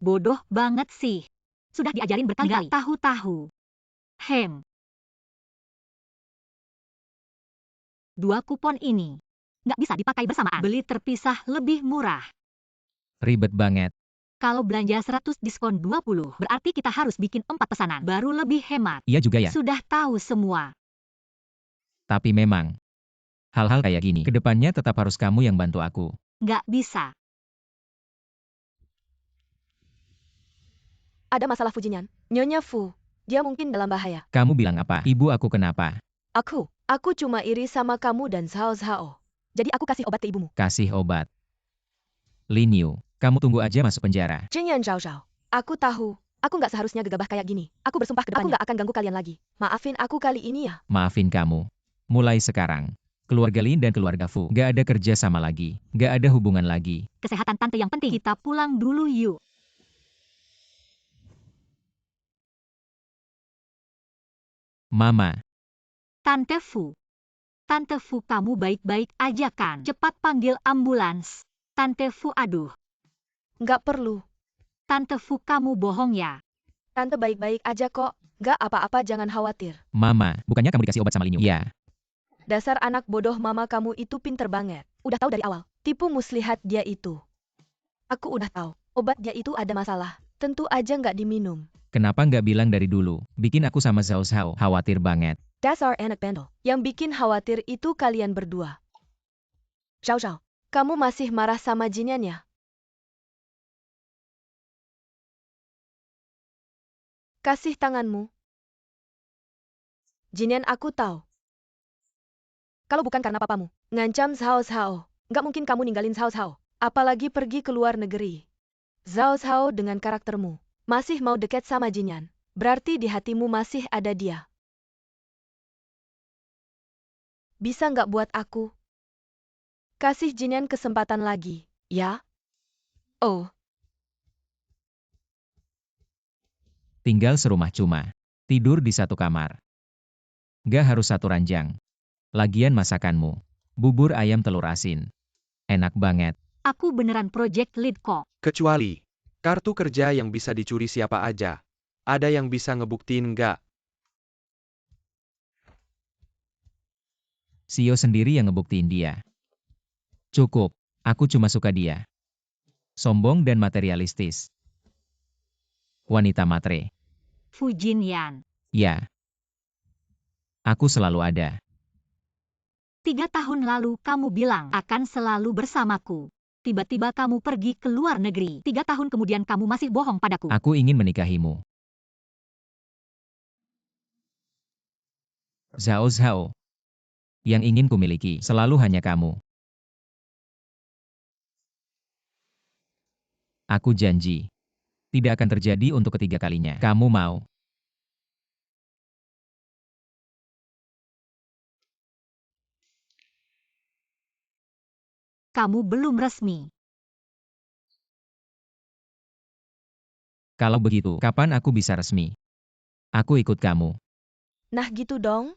Bodoh banget sih. Sudah diajarin berkali-kali. Nggak tahu-tahu. 2 kupon ini. Nggak bisa dipakai bersamaan. Beli terpisah lebih murah. Ribet banget. Kalau belanja 100 diskon 20, berarti kita harus bikin 4 pesanan. Baru lebih hemat. Iya juga ya. Sudah tahu semua. Tapi memang, hal-hal kayak gini, kedepannya tetap harus kamu yang bantu aku. Nggak bisa. Ada masalah Fu Jinyan. Nyonya Fu. Dia mungkin dalam bahaya. Kamu bilang apa? Ibu aku kenapa? Aku cuma iri sama kamu dan Zhao Zhao. Jadi aku kasih obat ke ibumu. Kasih obat. Lin Yu, kamu tunggu aja masuk penjara. Jinyan Zhao Zhao. Aku tahu. Aku nggak seharusnya gegabah kayak gini. Aku bersumpah ke depannya. Aku nggak akan ganggu kalian lagi. Maafin aku kali ini ya. Maafin kamu. Mulai sekarang, keluarga Lin dan keluarga Fu gak ada kerja sama lagi. Gak ada hubungan lagi. Kesehatan tante yang penting. Kita pulang dulu yuk. Mama. Tante Fu. Tante Fu, kamu baik-baik aja kan? Cepat panggil ambulans. Tante Fu, aduh. Nggak perlu. Tante Fu, kamu bohong ya? Tante baik-baik aja kok. Nggak apa-apa, jangan khawatir. Mama, bukannya kamu dikasih obat sama Linyu? Ya. Dasar anak bodoh, mama kamu itu pinter banget. Udah tahu dari awal. Tipu muslihat dia itu. Aku udah tahu. Obat dia itu ada masalah. Tentu aja nggak diminum. Kenapa nggak bilang dari dulu? Bikin aku sama Zhao Zhao khawatir banget. Dasar anak bandel. Yang bikin khawatir itu kalian berdua. Zhao Zhao, kamu masih marah sama Jinyan ya? Kasih tanganmu. Jinyan, aku tahu. Kalau bukan karena papamu ngancam Zhao Zhao, nggak mungkin kamu ninggalin Zhao Zhao. Apalagi pergi ke luar negeri. Zhao Zhao dengan karaktermu masih mau dekat sama Jinyan. Berarti di hatimu masih ada dia. Bisa nggak buat aku? Kasih Jinyan kesempatan lagi, ya? Oh, Tinggal serumah cuma. Tidur di satu kamar. Nggak harus satu ranjang. Lagian masakanmu. Bubur ayam telur asin. Enak banget. Aku beneran project lead kok. Kecuali, kartu kerja yang bisa dicuri siapa aja. Ada yang bisa ngebuktiin nggak? Sio sendiri yang ngebuktiin dia. Cukup, aku cuma suka dia. Sombong dan materialistis. Wanita matre. Fu Jinyan. Ya. Aku selalu ada. 3 tahun lalu kamu bilang akan selalu bersamaku. Tiba-tiba kamu pergi ke luar negeri. 3 tahun kemudian kamu masih bohong padaku. Aku ingin menikahimu. Zhao Zhao. Yang ingin kumiliki selalu hanya kamu. Aku janji. Tidak akan terjadi untuk ketiga kalinya. Kamu mau? Kamu belum resmi. Kalau begitu, kapan aku bisa resmi? Aku ikut kamu. nah gitu dong.